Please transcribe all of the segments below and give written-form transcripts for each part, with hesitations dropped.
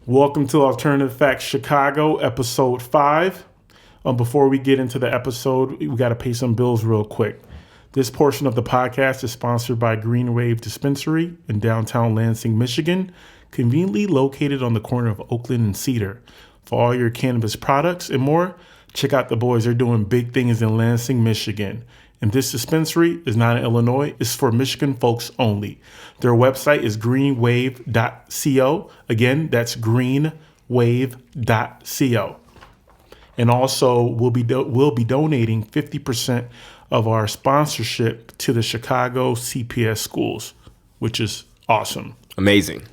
Welcome to Alternative Facts Chicago, episode 5. Before we get into the episode, we got to pay some bills real quick. This portion of the podcast is sponsored by Green Wave Dispensary in downtown Lansing, Michigan, conveniently located on the corner of Oakland and Cedar. For all your cannabis products and more, check out the boys. They're doing big things in Lansing, Michigan. And this dispensary is not in Illinois. It's for Michigan folks only. Their website is greenwave.co. Again, that's greenwave.co. And also, we'll be donating 50% of our sponsorship to the Chicago CPS schools, which is awesome. Amazing.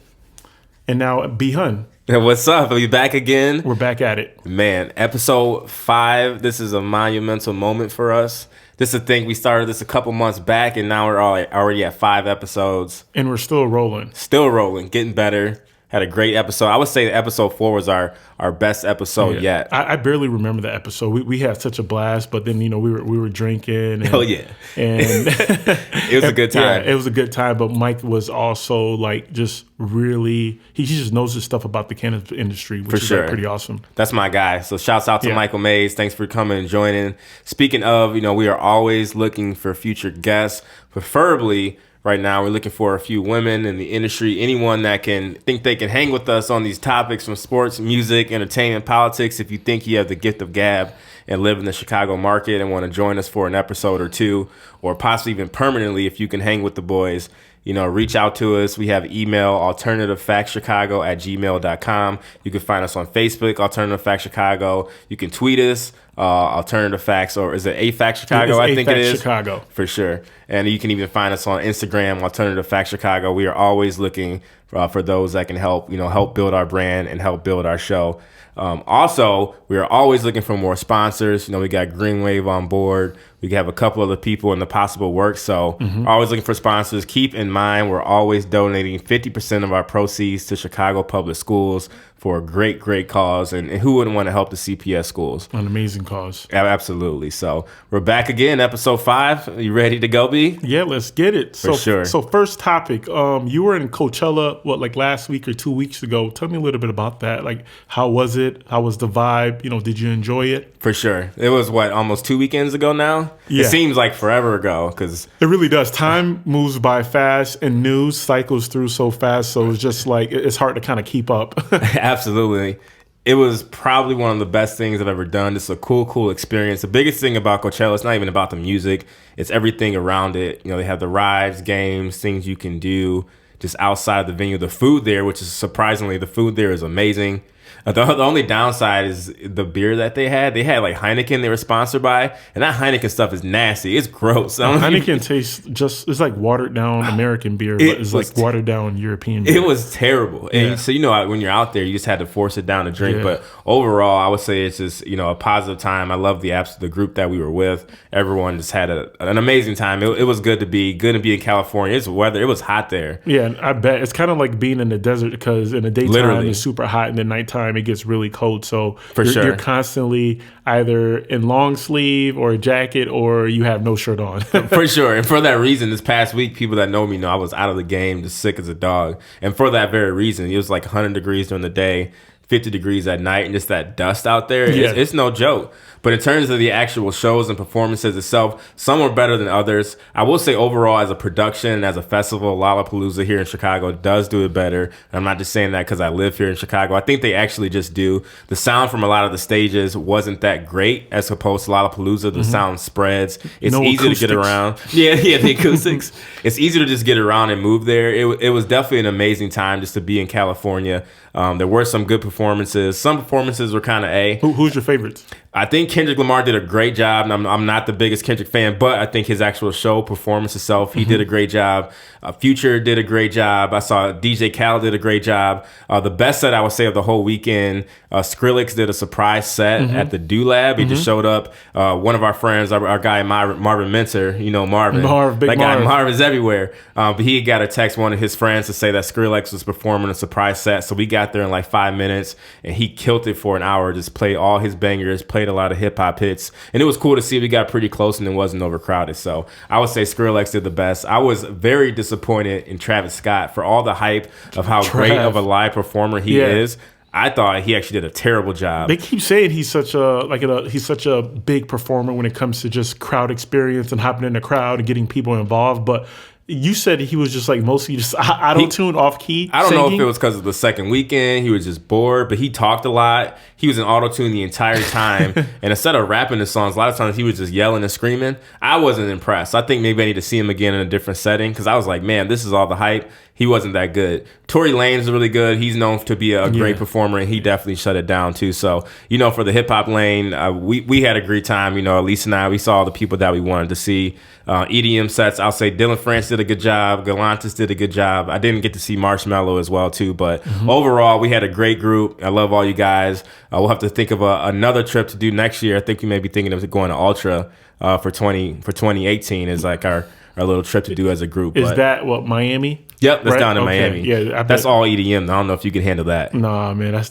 And now, B-Hun. What's up? Are we back again? We're back at it. Man, episode 5. This is a monumental moment for us. This is a thing. We started this a couple months back, and now we're already at 5 episodes. And we're still rolling. Still rolling. Getting better. Had a great episode. I would say episode 4 was our best episode yet. I barely remember the episode. We had such a blast, but then we were drinking. And, oh yeah, and it was a good time. Yeah, it was a good time. But Mike was also just really he just knows his stuff about the cannabis industry, which is pretty awesome. That's my guy. So shouts out to Michael Mays. Thanks for coming and joining. Speaking of, we are always looking for future guests, preferably. Right now, we're looking for a few women in the industry, anyone that can think they can hang with us on these topics from sports, music, entertainment, politics. If you think you have the gift of gab and live in the Chicago market and want to join us for an episode or two, or possibly even permanently, if you can hang with the boys, reach out to us. We have email, alternativefactschicago@gmail.com. You can find us on Facebook, Alternative Facts Chicago. You can tweet us, Alternative Facts, or is it A-Fact Chicago? I think it is. Chicago. For sure. And you can even find us on Instagram, Alternative Facts Chicago. We are always looking for those that can help build our brand and help build our show. Also, we are always looking for more sponsors. We got Green Wave on board. We have a couple other people in the possible works. So always looking for sponsors. Keep in mind, we're always donating 50% of our proceeds to Chicago Public Schools for a great, great cause. And who wouldn't want to help the CPS schools? An amazing cause. Absolutely. So we're back again, episode 5. Are you ready to go, B? Yeah, let's get it. For sure. So first topic, you were in Coachella, last week or 2 weeks ago. Tell me a little bit about that. How was it? How was the vibe? Did you enjoy it? For sure. It was, almost 2 weekends ago now? Yeah. It seems like forever ago. Cause it really does. Time moves by fast and news cycles through so fast. So it's just it's hard to kind of keep up. Absolutely. It was probably one of the best things I've ever done. It's a cool experience. The biggest thing about Coachella, it's not even about the music. It's everything around it. They have the rides, games, things you can do just outside the venue. The food there, which is surprisingly, the food there is amazing. The only downside is the beer that they had. They had Heineken they were sponsored by, and that Heineken stuff is nascy. It's gross. Heineken tastes it's like watered down American beer, but it's like watered down European beer. It was terrible. And so, when you're out there, you just had to force it down to drink. Yeah. But overall, I would say it's just, a positive time. I love the group that we were with. Everyone just had an amazing time. It was good to be in California. It's weather. It was hot there. Yeah, and I bet it's kind of like being in the desert because in the daytime it's super hot, and the nighttime it gets really cold. So you're constantly either in long sleeve or a jacket, or you have no shirt on. For sure. And for that reason, this past week, people that know me know I was out of the game, just sick as a dog. And for that very reason, it was 100 degrees during the day, 50 degrees at night, and just that dust out there. Yeah. It's no joke. But in terms of the actual shows and performances itself, some were better than others. I will say overall, as a production, as a festival, Lollapalooza here in Chicago does do it better. And I'm not just saying that because I live here in Chicago. I think they actually just do. The sound from a lot of the stages wasn't that great as opposed to Lollapalooza. The sound spreads. It's easy to get around. Yeah, the acoustics. It's easy to just get around and move there. It was definitely an amazing time just to be in California. There were some good performances. Some performances were kind of A. Who's your favorites? I think Kendrick Lamar did a great job, and I'm not the biggest Kendrick fan, but I think his actual show performance itself, he did a great job. Future did a great job. I saw DJ Khaled did a great job. The best set I would say of the whole weekend, Skrillex did a surprise set at the Do Lab. He just showed up. One of our friends, our guy Marvin Minter, Marvin. That guy Marv is everywhere. But he got a text one of his friends to say that Skrillex was performing a surprise set. So we got there in 5 minutes, and he killed it for an hour. Just played all his bangers, played a lot of hip hop hits, and it was cool to see we got pretty close and it wasn't overcrowded. So I would say Skrillex did the best. I was very disappointed in Travis Scott for all the hype of how great of a live performer he is. I thought he actually did a terrible job. They keep saying he's such a big performer when it comes to just crowd experience and hopping in the crowd and getting people involved, but you said he was just like mostly just auto-tune, off-key. I don't know if it was because of the second weekend. He was just bored, but he talked a lot. He was in auto-tune the entire time. And instead of rapping the songs, a lot of times he was just yelling and screaming. I wasn't impressed. I think maybe I need to see him again in a different setting because I was like, man, this is all the hype. He wasn't that good. Tory Lanez really good. He's known to be a great performer, and he definitely shut it down too. So, for the hip-hop lane, we had a great time. Elise and I, we saw the people that we wanted to see. EDM sets, I'll say Dylan France did a good job. Galantis did a good job. I didn't get to see Marshmello as well too, but overall, we had a great group. I love all you guys. We'll have to think of another trip to do next year. I think we may be thinking of going to Ultra for 2018 is like our little trip to do as a group. Is that what, Miami? Yep, that's down in Miami. Yeah, that's all EDM. I don't know if you can handle that. Nah, man, that's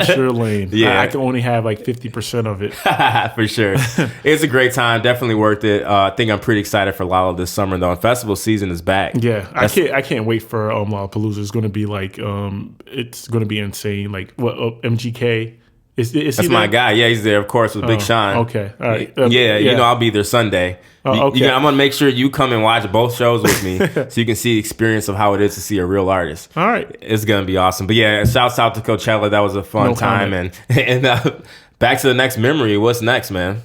your lane. Yeah, I can only have like 50% of it. For sure. It's a great time. Definitely worth it. I think I'm pretty excited for Lala this summer though. And festival season is back. Yeah, I can't wait for Lollapalooza. It's going to be like it's going to be insane. Like what MGK. Is that's my guy. Yeah, he's there, of course, with Big Sean. Okay, all right. I'll be there Sunday. Okay. I'm going to make sure you come and watch both shows with me so you can see the experience of how it is to see a real artist. All right. It's going to be awesome. But yeah, shouts out to Coachella. That was a fun time. And back to the next memory. What's next, man?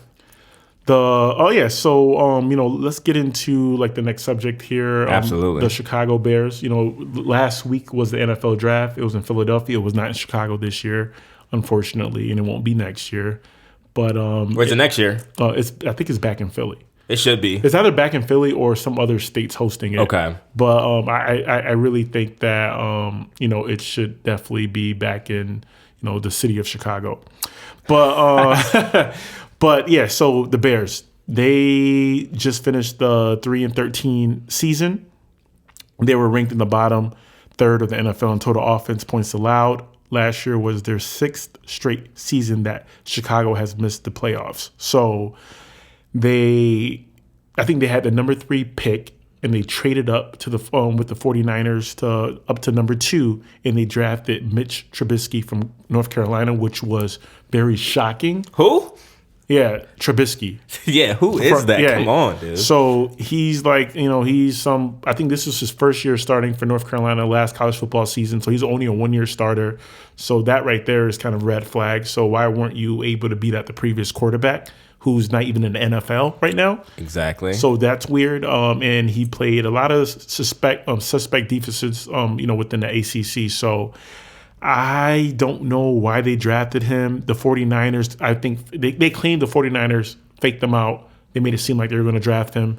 So let's get into like the next subject here. Absolutely. The Chicago Bears. Last week was the NFL draft. It was in Philadelphia. It was not in Chicago this year, unfortunately, and it won't be next year. But where's it next year? I think it's back in Philly. It should be. It's either back in Philly or some other states hosting it. Okay. But I really think that it should definitely be back in the city of Chicago. But but yeah, so the Bears, they just finished the 3-13 season. They were ranked in the bottom third of the NFL in total offense points allowed. Last year was their 6th straight season that Chicago has missed the playoffs. So I think they had the number 3 pick, and they traded up to the with the 49ers up to number 2, and they drafted Mitch Trubisky from North Carolina, which was very shocking. Who? Yeah, Trubisky. Yeah, who is that? Come on, dude. So he's like, I think this is his first year starting for North Carolina, last college football season. So he's only a 1-year starter. So that right there is kind of red flag. So why weren't you able to beat out the previous quarterback, who's not even in the NFL right now? Exactly. So that's weird. And he played a lot of suspect defenses, within the ACC. So I don't know why they drafted him. The 49ers, I think they claimed the 49ers faked them out. They made it seem like they were going to draft him.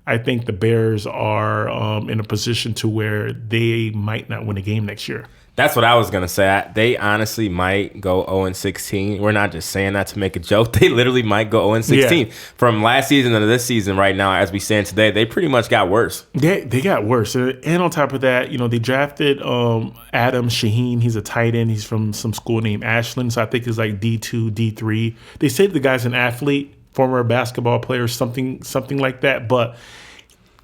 I think the Bears are in a position to where they might not win a game next year. That's what I was going to say. They honestly might go 0-16. We're not just saying that to make a joke. They literally might go 0-16. Yeah. From last season to this season right now, as we stand today, they pretty much got worse. They got worse. And on top of that, they drafted Adam Shaheen. He's a tight end. He's from some school named Ashland. So I think it's like D2, D3. They say the guy's an athlete, former basketball player, something like that. But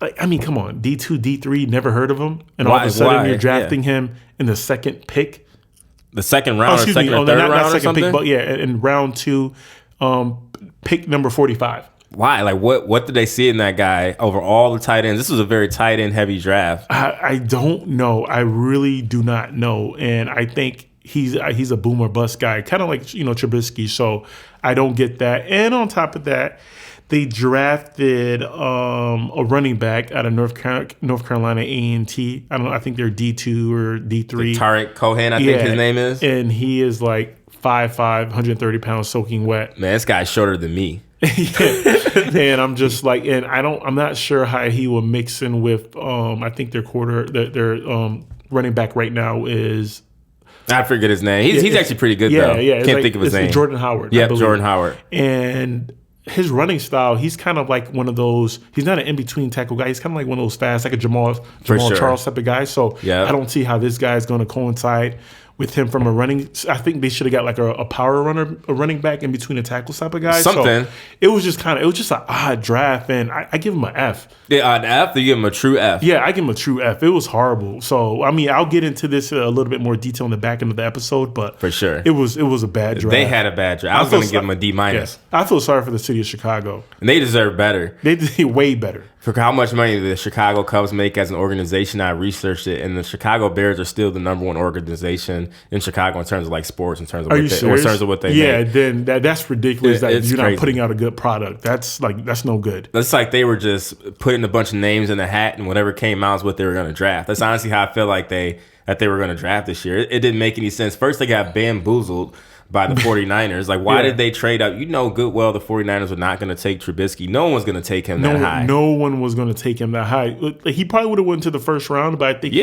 come on, D2, D3, never heard of him, and all of a sudden you're drafting him in the second pick, the second round, or third round, not second or something? Pick, but yeah, in round 2, pick number 45. Why? Like, what did they see in that guy over all the tight ends? This was a very tight end heavy draft. I don't know. I really do not know, and I think he's a boom or bust guy, kind of like Trubisky. So I don't get that. And on top of that, they drafted a running back out of North Carolina A&T. I don't know. I think they're D2 or D3. Tarik Kohen, I think his name is. And he is like 5'5", 130 pounds, soaking wet. Man, this guy's shorter than me. And I'm just like, and I'm not sure how he will mix in with. I think their running back right now is. I forget his name. He's actually pretty good though. Yeah. Can't think of his name. Jordan Howard. Yeah, Jordan Howard. And his running style, he's kind of like one of those. He's not an in-between tackle guy. He's kind of like one of those fast, like a Jamal Charles type of guy. So I don't see how this guy is going to coincide with him from a running. I think they should have got like a power runner, a running back in between the tackles type of guy. Something. So it was just an odd draft, and I give him an F. Yeah, an F? You give him a true F? Yeah, I give him a true F. It was horrible. So, I mean, I'll get into this a little bit more detail in the back end of the episode, but for sure, it was a bad draft. They had a bad draft. I was going to give them a D-. Yeah, I feel sorry for the city of Chicago. And they deserve better. They did way better. For how much money the Chicago Cubs make as an organization, I researched it, and the Chicago Bears are still the number one organization in Chicago in terms of like sports, in terms of what they make. Then that's ridiculous that you're crazy. Not putting out a good product. That's no good. That's like they were just putting a bunch of names in a hat, and whatever came out is what they were going to draft. That's honestly how I feel like they were going to draft this year. It didn't make any sense. First, they got bamboozled by the 49ers. Like, why did they trade up? You know good well the 49ers were not going to take Trubisky. No one was going to take him that high. No one was going to take him that high. He probably would have went to the first round, but I think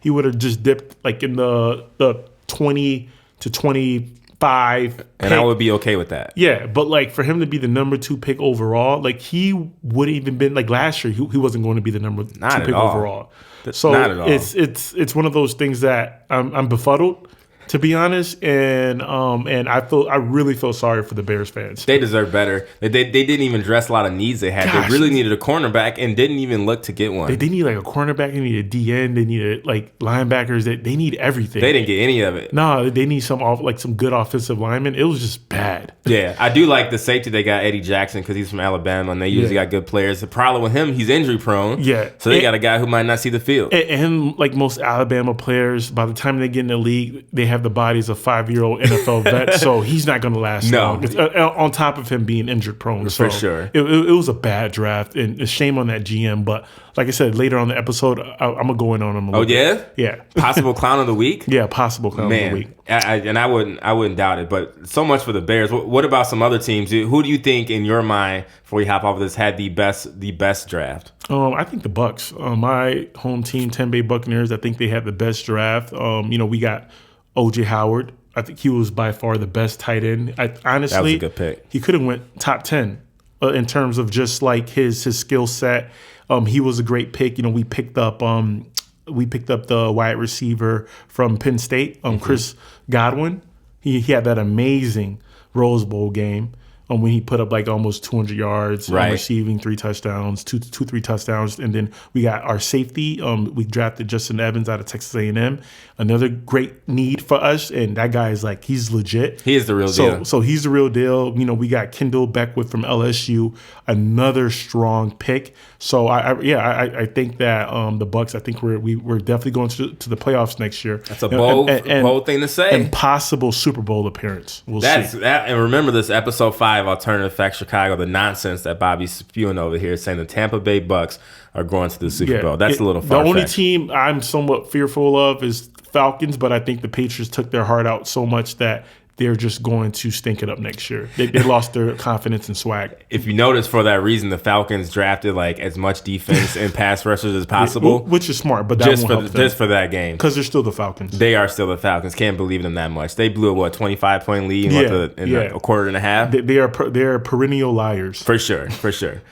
he would have just dipped like in the 20 to 25. And I would be okay with that. Yeah, but like for him to be the number 2 pick overall, like he would have even been like last year. He wasn't going to be the number 2 pick overall. So not at all. It's one of those things that I'm befuddled, to be honest, and I really feel sorry for the Bears fans. They deserve better. They didn't even address a lot of needs they had. They really needed a cornerback and didn't even look to get one. They need like a cornerback. They need a DN. They need like linebackers. They need everything. They didn't get any of it. No, they need some good offensive linemen. It was just bad. Yeah, I do like the safety they got, Eddie Jackson, because he's from Alabama, and they usually got good players. The problem with him, he's injury prone. Yeah, so they got a guy who might not see the field. And like most Alabama players, by the time they get in the league, they have the bodies of 5-year-old NFL vets, so he's not going to last long. On top of him being injured prone, for sure, it was a bad draft, and a shame on that GM. But like I said, later on the episode, I'm gonna go in on him. Yeah. Possible clown of the week. Yeah, possible clown of the week. I wouldn't doubt it. But so much for the Bears. What about some other teams? Who do you think, in your mind, before you hop off of this, had the best draft? I think the Bucks. My home team, Tampa Bay Buccaneers. I think they had the best draft. We got O.J. Howard. I think he was by far the best tight end. Honestly, that was a good pick. He could have went top 10 in terms of just like his skill set. He was a great pick. We picked up the wide receiver from Penn State, Chris Godwin. He had that amazing Rose Bowl game. When he put up like almost 200 yards, receiving 3 touchdowns, 3 touchdowns, and then we got our safety. We drafted Justin Evans out of Texas A&M, another great need for us, and that guy is like he's legit. He is the real deal. So he's the real deal. We got Kendall Beckwith from LSU, another strong pick. So I think that the Bucks. I think we're definitely going to the playoffs next year. That's a bold thing to say. And possible Super Bowl appearance. We'll see. And remember this episode 5. Alternative Facts Chicago, the nonsense that Bobby's spewing over here, saying the Tampa Bay Bucks are going to the Super Bowl. That's a little far-fetched. The only team I'm somewhat fearful of is Falcons, but I think the Patriots took their heart out so much that they're just going to stink it up next year. They lost their confidence and swag. If you notice, for that reason, the Falcons drafted like as much defense and pass rushers as possible, which is smart. But that just for that game, because they're still the Falcons. They are still the Falcons. Can't believe them that much. They blew a 25-point lead in a quarter and a half. They are perennial liars. For sure.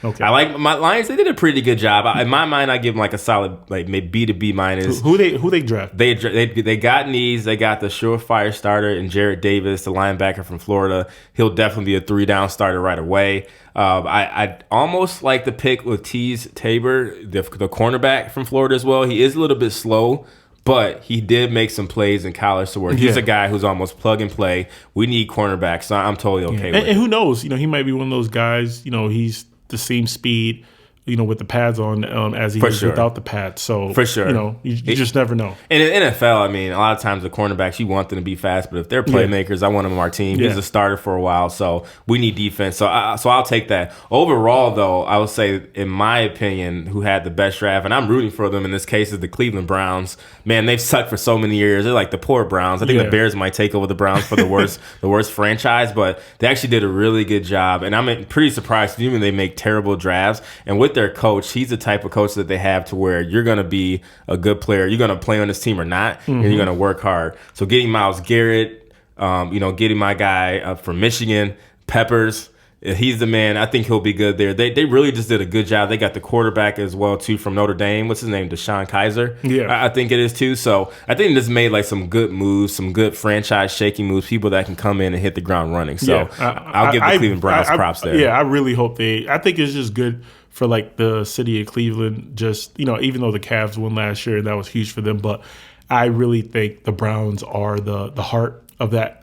Okay. I like my Lions. They did a pretty good job. In my mind, I give them like a solid like maybe B to B minus. Who they draft? They got needs. They got the surefire starter and Jarrett Davis, the linebacker from Florida. He'll definitely be a 3-down starter right away. I almost like the pick with Teez Tabor, the cornerback from Florida as well. He is a little bit slow, but he did make some plays in college to where he's a guy who's almost plug and play. We need cornerbacks, so I'm totally okay with it. And who knows? He might be one of those guys, he's the same speed, with the pads on as he is without the pads. So for sure, you just never know. And in the NFL, I mean, a lot of times the cornerbacks, you want them to be fast, but if they're playmakers, I want them on our team. He's a starter for a while, so we need defense. So I'll take that. Overall, though, I would say, in my opinion, who had the best draft, and I'm rooting for them in this case, is the Cleveland Browns. Man, they've sucked for so many years. They're like the poor Browns. I think the Bears might take over the Browns for the worst franchise, but they actually did a really good job, and I'm pretty surprised even they make terrible drafts. And with their coach, he's the type of coach that they have to where you're going to be a good player. You're going to play on this team or not, and you're going to work hard. So getting Myles Garrett, getting my guy from Michigan, Peppers, He's the man. I think he'll be good there. They really just did a good job. They got the quarterback as well too from Notre Dame. What's his name? Deshaun Kaiser. Yeah, I think it is too. So I think this made like some good moves, some good franchise shaking moves. People that can come in and hit the ground running. So I'll give the Cleveland Browns props there. Yeah, I really hope I think it's just good for like the city of Cleveland. Just even though the Cavs won last year and that was huge for them, but I really think the Browns are the heart of that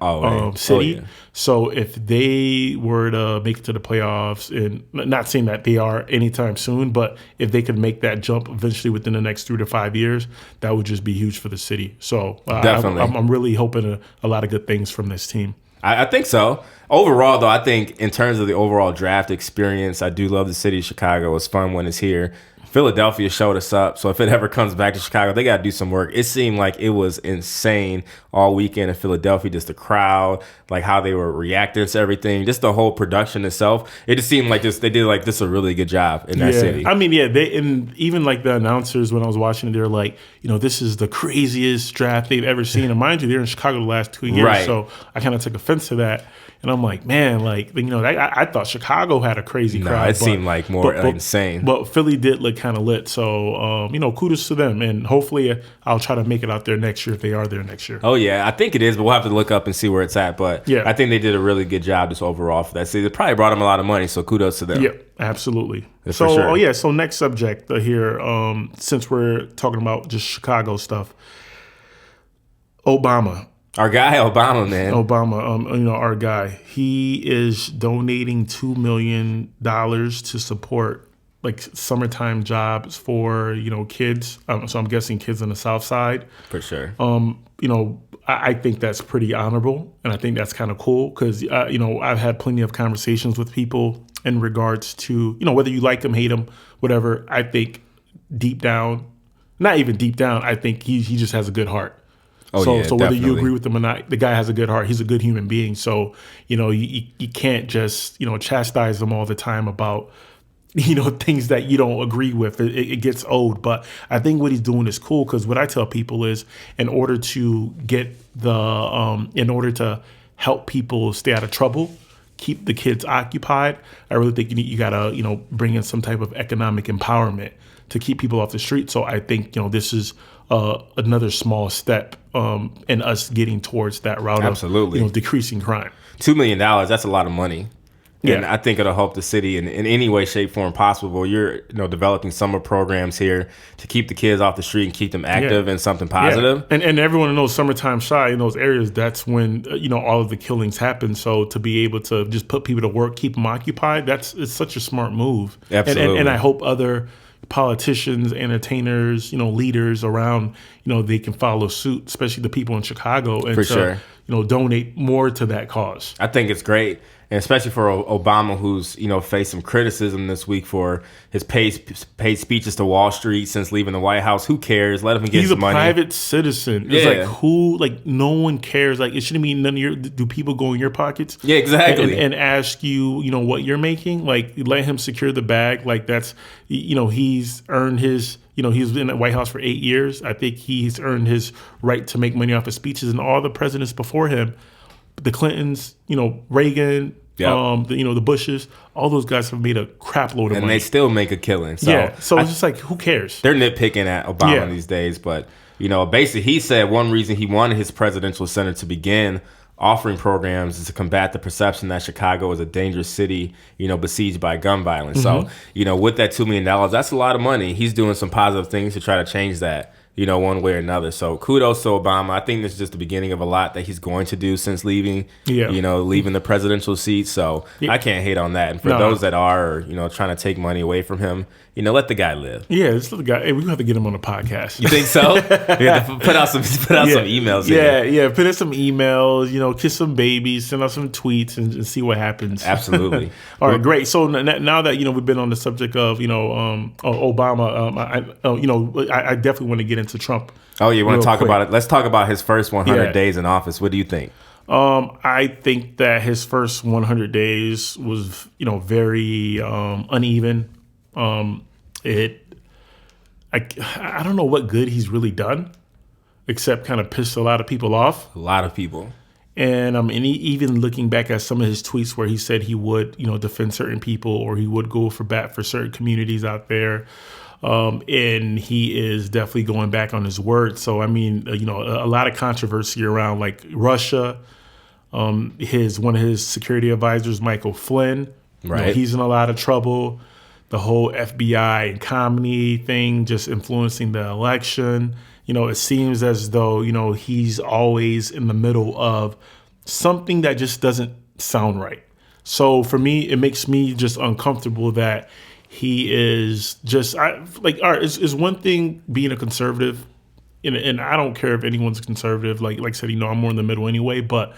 city. Yeah. So if they were to make it to the playoffs, and not saying that they are anytime soon, but if they could make that jump eventually within the next 3 to 5 years, that would just be huge for the city. So definitely, I'm really hoping a lot of good things from this team. I think so. Overall, though, I think in terms of the overall draft experience, I do love the city of Chicago. It's fun when it's here. Philadelphia showed us up, so if it ever comes back to Chicago, they got to do some work. It seemed like it was insane all weekend in Philadelphia, just the crowd, like how they were reacting to everything, just the whole production itself. It just seemed like they did like this a really good job in that city. I mean, and even like the announcers when I was watching it, they were like, this is the craziest draft they've ever seen. And mind you, they're in Chicago the last 2 years, right. So I kind of took offense to that. And I'm like, man, I thought Chicago had a crazy crowd. It seemed like more insane. But Philly did look kind of lit. So, kudos to them. And hopefully I'll try to make it out there next year if they are there next year. Oh, yeah. I think it is, but we'll have to look up and see where it's at. But yeah, I think they did a really good job just overall for that city. They probably brought them a lot of money, so kudos to them. Yeah, absolutely. Yeah, so, sure. So next subject here, since we're talking about just Chicago stuff, Obama. Our guy, Obama, man. Obama, our guy. He is donating $2 million to support like summertime jobs for, kids. So I'm guessing kids on the South Side. For sure. I think that's pretty honorable, and I think that's kind of cool because, I've had plenty of conversations with people in regards to, whether you like him, hate him, whatever. I think deep down, not even deep down, I think he just has a good heart. So whether definitely. You agree with him or not, the guy has a good heart. He's a good human being. So, you can't just, chastise him all the time about, things that you don't agree with. It gets old. But I think what he's doing is cool because what I tell people is in order to help people stay out of trouble, keep the kids occupied, I really think you got to, bring in some type of economic empowerment to keep people off the street. So I think, this is another small step in us getting towards that route. Absolutely. Of decreasing crime. $2 million, that's a lot of money. Yeah. And I think it'll help the city in any way, shape, form possible. You're developing summer programs here to keep the kids off the street and keep them active and something positive. Yeah. And everyone knows summertime shy in those areas, that's when all of the killings happen. So to be able to just put people to work, keep them occupied, it's such a smart move. Absolutely. And I hope other politicians, entertainers, leaders around, they can follow suit, especially the people in Chicago, and sure. Donate more to that cause. I think it's great. And especially for Obama, who's faced some criticism this week for his paid speeches to Wall Street since leaving the White House. Who cares? Let him get his money. He's a private citizen. It's no one cares. Like, it shouldn't be none of your. Do people go in your pockets? Yeah, exactly. And ask you, what you're making. Like, let him secure the bag. Like, that's, he's earned his. He's in the White House for 8 years. I think he's earned his right to make money off his speeches. And all the presidents before him, the Clintons, Reagan. Yep. The Bushes, all those guys have made a crap load of money. And they still make a killing. So it's just like, who cares? They're nitpicking at Obama these days. But, basically he said one reason he wanted his presidential center to begin offering programs is to combat the perception that Chicago is a dangerous city, besieged by gun violence. Mm-hmm. So, with that $2 million, that's a lot of money. He's doing some positive things to try to change that. One way or another. So kudos to Obama. I think this is just the beginning of a lot that he's going to do since leaving, leaving the presidential seat. So I can't hate on that. And for those that are, trying to take money away from him, let the guy live. Yeah, just let the guy. Hey, we have to get him on the podcast. You think so? We have to put out some emails. Yeah. Put in some emails. Kiss some babies, send out some tweets, and see what happens. Absolutely. All right, great. So now that we've been on the subject of Obama, I definitely want to get into Trump. Oh, you want to talk about it? Let's talk about his first 100 days in office. What do you think? I think that his first 100 days was, very uneven. I don't know what good he's really done, except kind of pissed a lot of people off. A lot of people. And even looking back at some of his tweets where he said he would, defend certain people or he would go for bat for certain communities out there. And he is definitely going back on his word. So, a lot of controversy around like Russia. One of his security advisors, Michael Flynn, right? He's in a lot of trouble. The whole FBI and Khamenei thing just influencing the election. It seems as though, he's always in the middle of something that just doesn't sound right. So for me, it makes me just uncomfortable that he is just all right, it's one thing being a conservative, and I don't care if anyone's conservative. Like I said, I'm more in the middle anyway, but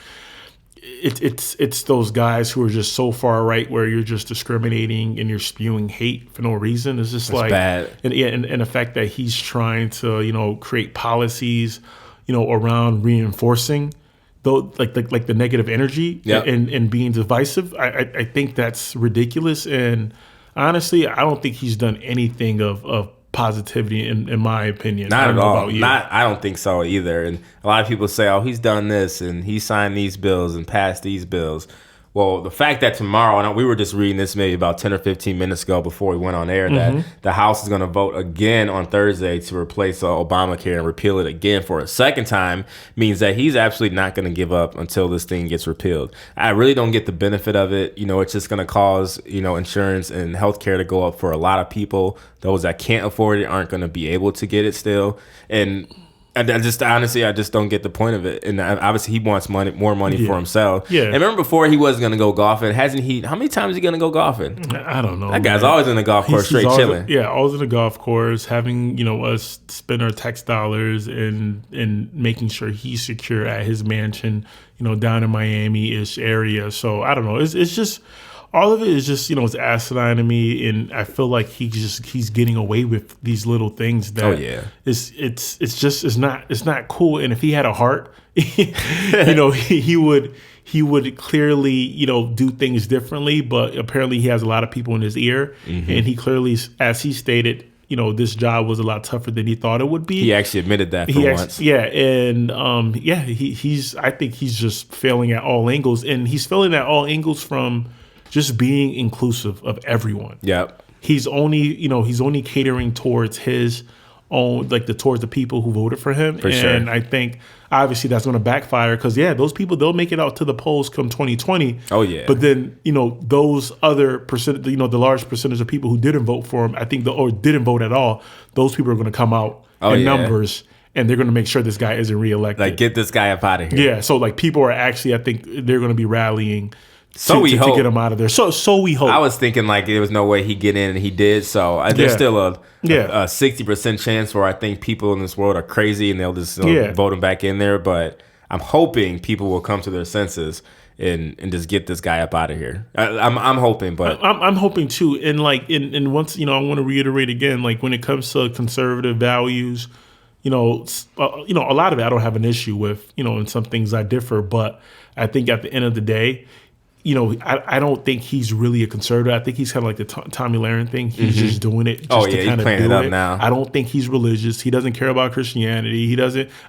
it's those guys who are just so far right where you're just discriminating and you're spewing hate for no reason. It's just that's bad. And the fact that he's trying to create policies around reinforcing like the negative energy. Yep. and being divisive. I think that's ridiculous. And honestly, I don't think he's done anything of positivity in my opinion. Not at all. I don't think so either. And a lot of people say, oh, he's done this and he signed these bills and passed these bills. Well, the fact that tomorrow, and we were just reading this maybe about 10 or 15 minutes ago before we went on air, that the House is going to vote again on Thursday to replace Obamacare and repeal it again for a second time, means that he's absolutely not going to give up until this thing gets repealed. I really don't get the benefit of it. It's just going to cause, insurance and healthcare to go up for a lot of people. Those that can't afford it aren't going to be able to get it still. And I just don't get the point of it. And obviously he wants more money for himself. Yeah. And remember before he wasn't going to go golfing. How many times is he going to go golfing? I don't know. That guy's always in the golf course, straight chilling. Always in the golf course, having, us spend our tax dollars and making sure he's secure at his mansion, down in Miami-ish area. So I don't know. It's just, all of it is just, it's asinine to me, and I feel like he's getting away with these little things that it's not cool. And if he had a heart, he would clearly, do things differently, but apparently he has a lot of people in his ear, and he clearly, as he stated, this job was a lot tougher than he thought it would be. He actually admitted that once. I think he's just failing at all angles, and he's failing at all angles from just being inclusive of everyone. Yep. He's only catering towards his own, towards the people who voted for him. And I think obviously that's going to backfire because those people, they'll make it out to the polls come 2020. Oh yeah. But then, those other percent, the large percentage of people who didn't vote for him, I think or didn't vote at all, those people are going to come out in numbers. And they're going to make sure this guy isn't reelected. Get this guy up out of here. Yeah. So people are actually, I think they're going to be rallying to get him out of there. So we hope. I was thinking there was no way he'd get in, and he did. So there's still a 60% chance where I think people in this world are crazy and they'll just vote him back in there. But I'm hoping people will come to their senses and just get this guy up out of here. I'm hoping, but I'm hoping too. And and once I want to reiterate again, when it comes to conservative values, a lot of it I don't have an issue with. And some things I differ, but I think at the end of the day, I don't think he's really a conservative. I think he's kind of like the Tommy Lahren thing. He's just doing it. Just to kind he's playing it up now. I don't think he's religious. He doesn't care about Christianity.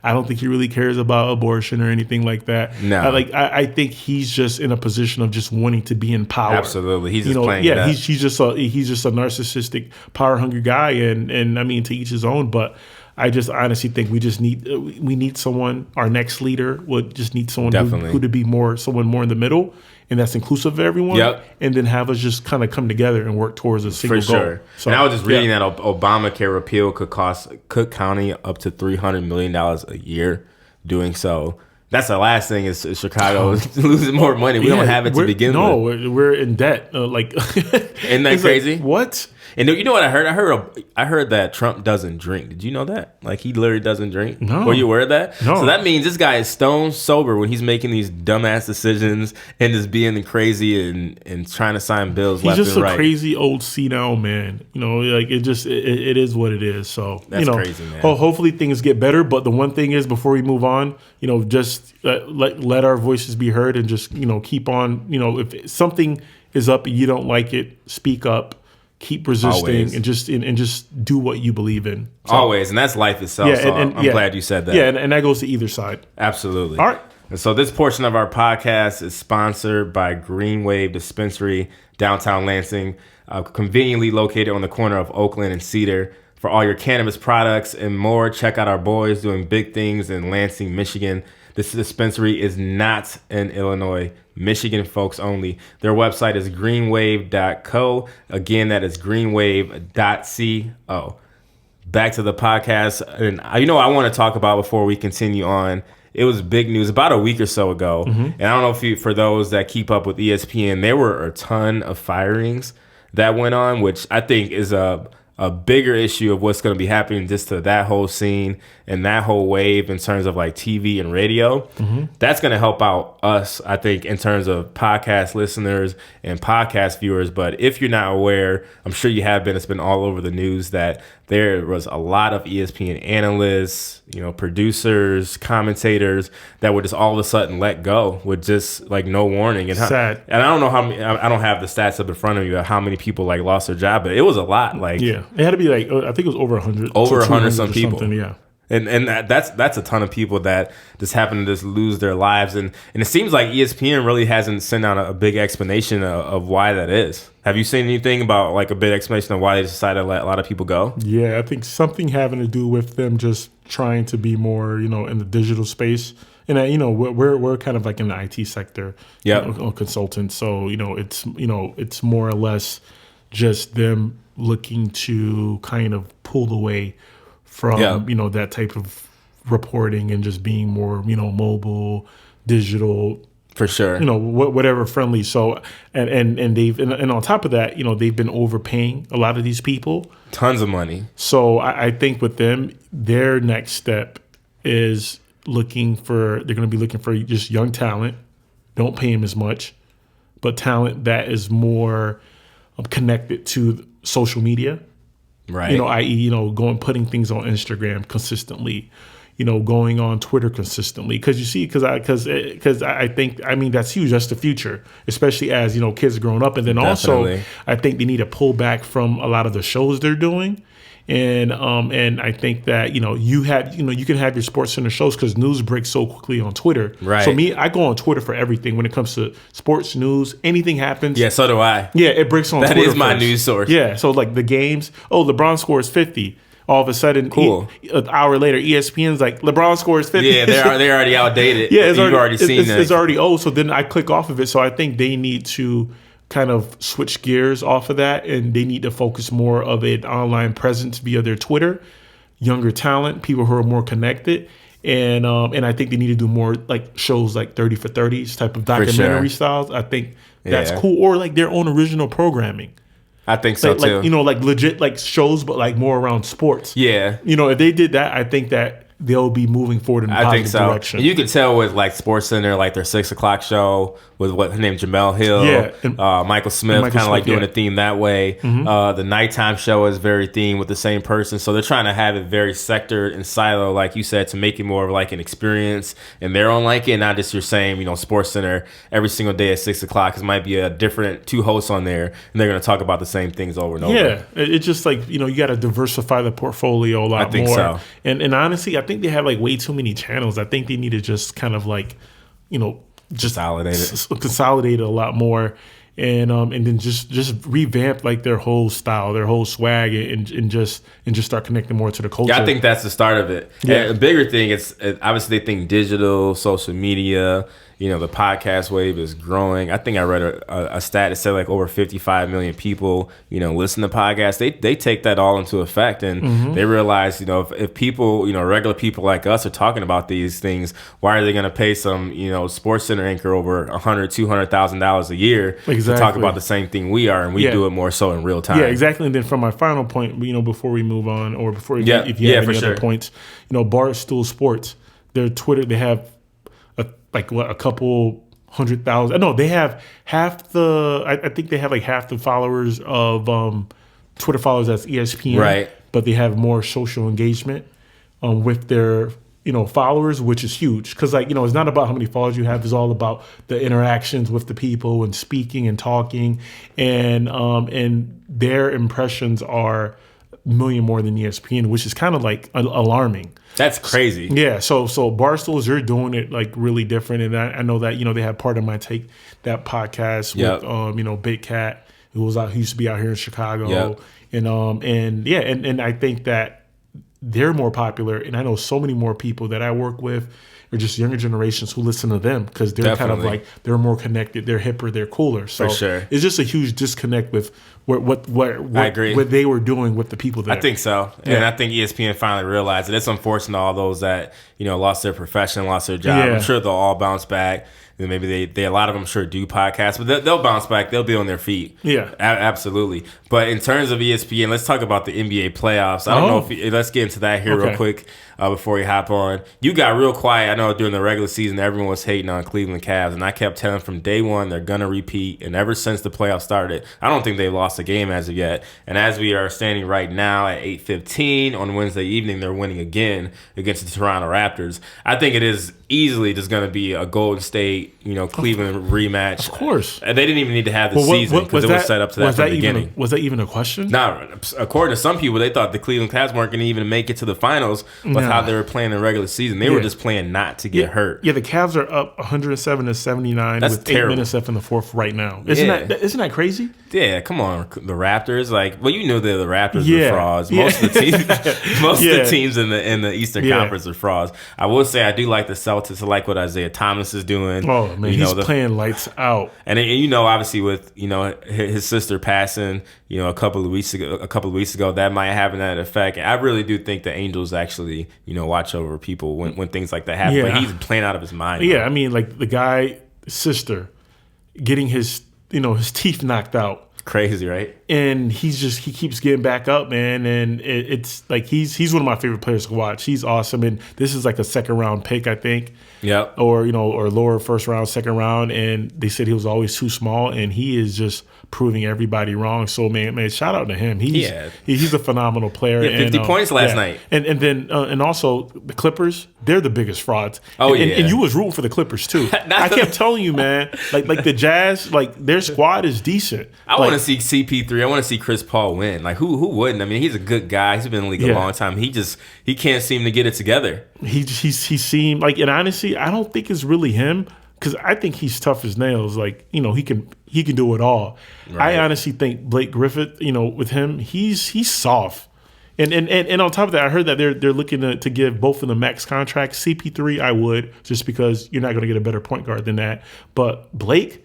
I don't think he really cares about abortion or anything like that. No. I think he's just in a position of just wanting to be in power. Absolutely. He's just playing it up. He's just a narcissistic, power hungry guy, and to each his own. But I just honestly think we need someone. Our next leader would just need someone who to be someone more in the middle, and that's inclusive of everyone. Yep. And then have us just kind of come together and work towards a single goal. For sure. So, and I was just reading that Obamacare repeal could cost Cook County up to $300 million a year doing so. That's the last thing is Chicago is losing more money. We don't have it to begin with. No, we're in debt. Isn't that crazy? What? And you know what I heard? I heard that Trump doesn't drink. Did you know that? He literally doesn't drink. No. Were you aware of that? No. So that means this guy is stone sober when he's making these dumbass decisions and just being crazy and trying to sign bills left and right. He's just a crazy old senile man. It is what it is. So that's crazy, man. Hopefully things get better. But the one thing is, before we move on, just let our voices be heard and just keep on. If something is up and you don't like it, speak up. Keep resisting. Always. and just do what you believe in. So, always, and that's life itself. I'm glad you said that. Yeah, and that goes to either side. Absolutely. All right. And so this portion of our podcast is sponsored by Green Wave Dispensary, downtown Lansing, conveniently located on the corner of Oakland and Cedar. For all your cannabis products and more, check out our boys doing big things in Lansing, Michigan. This dispensary is not in Illinois, Michigan folks only. Their website is greenwave.co. Again, that is greenwave.co. Back to the podcast. And I want to talk about before we continue on. It was big news about a week or so ago. Mm-hmm. And I don't know if for those that keep up with ESPN, there were a ton of firings that went on, which I think is a bigger issue of what's going to be happening just to that whole scene and that whole wave in terms of like TV and radio. Mm-hmm. That's going to help out us, I think, in terms of podcast listeners and podcast viewers. But if you're not aware, I'm sure you have been. It's been all over the news that there was a lot of ESPN analysts, producers, commentators that were just all of a sudden let go with just like no warning. And sad. And I don't know how many. I don't have the stats up in front of you of how many people like lost their job, but it was a lot. Like, yeah, it had to be like, I think it was over 100. Over 100 some people. Yeah. And that's a ton of people that just happen to just lose their lives. And it seems like ESPN really hasn't sent out a big explanation of why that is. Have you seen anything about like a big explanation of why they decided to let a lot of people go? Yeah, I think something having to do with them just trying to be more, in the digital space. And we're kind of like in the IT sector, consultants. So it's more or less just them looking to kind of pull away from that type of reporting and just being more mobile, digital, for sure, whatever friendly. So and they've and on top of that, they've been overpaying a lot of these people, tons of money. So I think with them, their next step is they're going to be looking for just young talent. Don't pay them as much, but talent that is more connected to social media. Right. I.e., putting things on Instagram consistently, going on Twitter consistently. Because I think that's huge. That's the future, especially as kids are growing up. And then Definitely. Also, I think they need to pull back from a lot of the shows they're doing. And I think that you can have your Sports Center shows because news breaks so quickly on Twitter. Right. So I go on Twitter for everything when it comes to sports news. Anything happens. Yeah, so do I. Yeah, it breaks on Twitter. That is my first. news source. Yeah, so like the games. Oh, LeBron scores 50. All of a sudden, cool. An hour later, ESPN's like LeBron scores 50. Yeah, they're already outdated. Yeah, you've already seen that. It's already old. So then I click off of it. So I think they need to kind of switch gears off of that, and they need to focus more of an online presence via their Twitter, younger talent, people who are more connected, and I think they need to do more like shows like 30 for 30s type of documentary styles. I think that's cool, or like their own original programming. I think so too. Like legit like shows, but like more around sports. Yeah, if they did that, I think that they'll be moving forward in a positive direction. And you can tell with like Sports Center, like their 6 o'clock show with her name Jamel Hill, and Michael Smith, kind of like doing a theme that way. Mm-hmm. The nighttime show is very themed with the same person, so they're trying to have it very sectored and silo, like you said, to make it more of like an experience in their own liking, not just you're saying Sports Center every single day at 6 o'clock. It might be a different 2 hosts on there, and they're going to talk about the same things over and over. Yeah, it's just like you got to diversify the portfolio a lot more. I think so. And honestly, I think they have like way too many channels. I think they need to just kind of like, just consolidate it a lot more, and then just revamp like their whole style, their whole swag, and just start connecting more to the culture. Yeah, I think that's the start of it. Yeah, and the bigger thing is obviously they think digital, social media. The podcast wave is growing. I think I read a stat that said like over 55 million people, listen to podcasts. They take that all into effect, and they realize, if people, regular people like us are talking about these things, why are they going to pay some, Sports Center anchor over $100,000-$200,000 a year to talk about the same thing we are, and we do it more so in real time. Yeah, exactly. And then from my final point, before we move on, or before if you have any other points, Barstool Sports, their Twitter, they have a couple 100,000. No, they have half the. I think they have like half the followers of Twitter followers as ESPN. Right. But they have more social engagement with their followers, which is huge because it's not about how many followers you have. It's all about the interactions with the people and speaking and talking, and their impressions are a million more than ESPN, which is kind of like alarming. That's crazy. Yeah, so Barstools, they're doing it like really different, and I know that they have Part of My Take, that podcast with Big Cat, who used to be out here in Chicago, and I think that they're more popular, and I know so many more people that I work with or just younger generations who listen to them because they're kind of like they're more connected, they're hipper, they're cooler. So for sure. It's just a huge disconnect with what I agree. What they were doing with the people there. I think so, and I think ESPN finally realized it. It's unfortunate all those that lost their profession, lost their job. I'm sure they'll all bounce back. And maybe they a lot of them sure do podcasts, but they'll bounce back. They'll be on their feet. Yeah, absolutely. But in terms of ESPN, let's talk about the NBA playoffs. I don't know if let's get into that here real quick before we hop on. You got real quiet. I know during the regular season everyone was hating on Cleveland Cavs, and I kept telling from day one they're gonna repeat. And ever since the playoffs started, I don't think they've lost a game as of yet. And as we are standing right now at 8:15 on Wednesday evening, they're winning again against the Toronto Raptors. I think it is easily just going to be a Golden State, Cleveland rematch. Of course. They didn't even need to have the season because it was set up to that from the beginning. Was that even a question? No. According to some people, they thought the Cleveland Cavs weren't going to even make it to the finals with how they were playing in the regular season. They were just playing not to get hurt. Yeah, the Cavs are up 107-79 with terrible. 8 minutes left in the fourth right now. Isn't that crazy? Yeah, come on, the Raptors. You knew that the Raptors were frauds. Most of the teams, of the teams in the Eastern Conference are frauds. I will say I do like the Celtics. I like what Isaiah Thomas is doing. Oh man, he's playing lights out. And obviously with his sister passing, a couple of weeks ago, that might have that effect. And I really do think the Angels actually watch over people when things like that happen. But he's playing out of his mind. Yeah, I mean, like the guy's sister getting his teeth knocked out. Crazy, right? And he keeps getting back up, man. And it's like he's one of my favorite players to watch. He's awesome, and this is like a second round pick, I think. Yep. Or or lower first round, second round, and they said he was always too small, and he is just proving everybody wrong. So man, shout out to him. He's a phenomenal player. Yeah, 50 points last night. And then also the Clippers, they're the biggest frauds. And you was rooting for the Clippers too. I kept telling you, man, like the Jazz, like their squad is decent. I want to see CP3. I want to see Chris Paul win. Like who wouldn't? I mean, he's a good guy. He's been in the league a long time. He can't seem to get it together. He seemed like, and honestly, I don't think it's really him because I think he's tough as nails. Like he can do it all. Right. I honestly think Blake Griffin, with him, he's soft. And on top of that, I heard that they're looking to give both of them max contracts. CP3, I would, just because you're not going to get a better point guard than that. But Blake,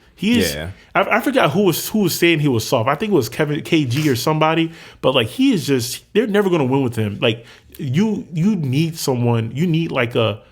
I forgot who was saying he was soft. I think it was Kevin KG or somebody. But like he is just, they're never going to win with him. Like you need someone. You need like a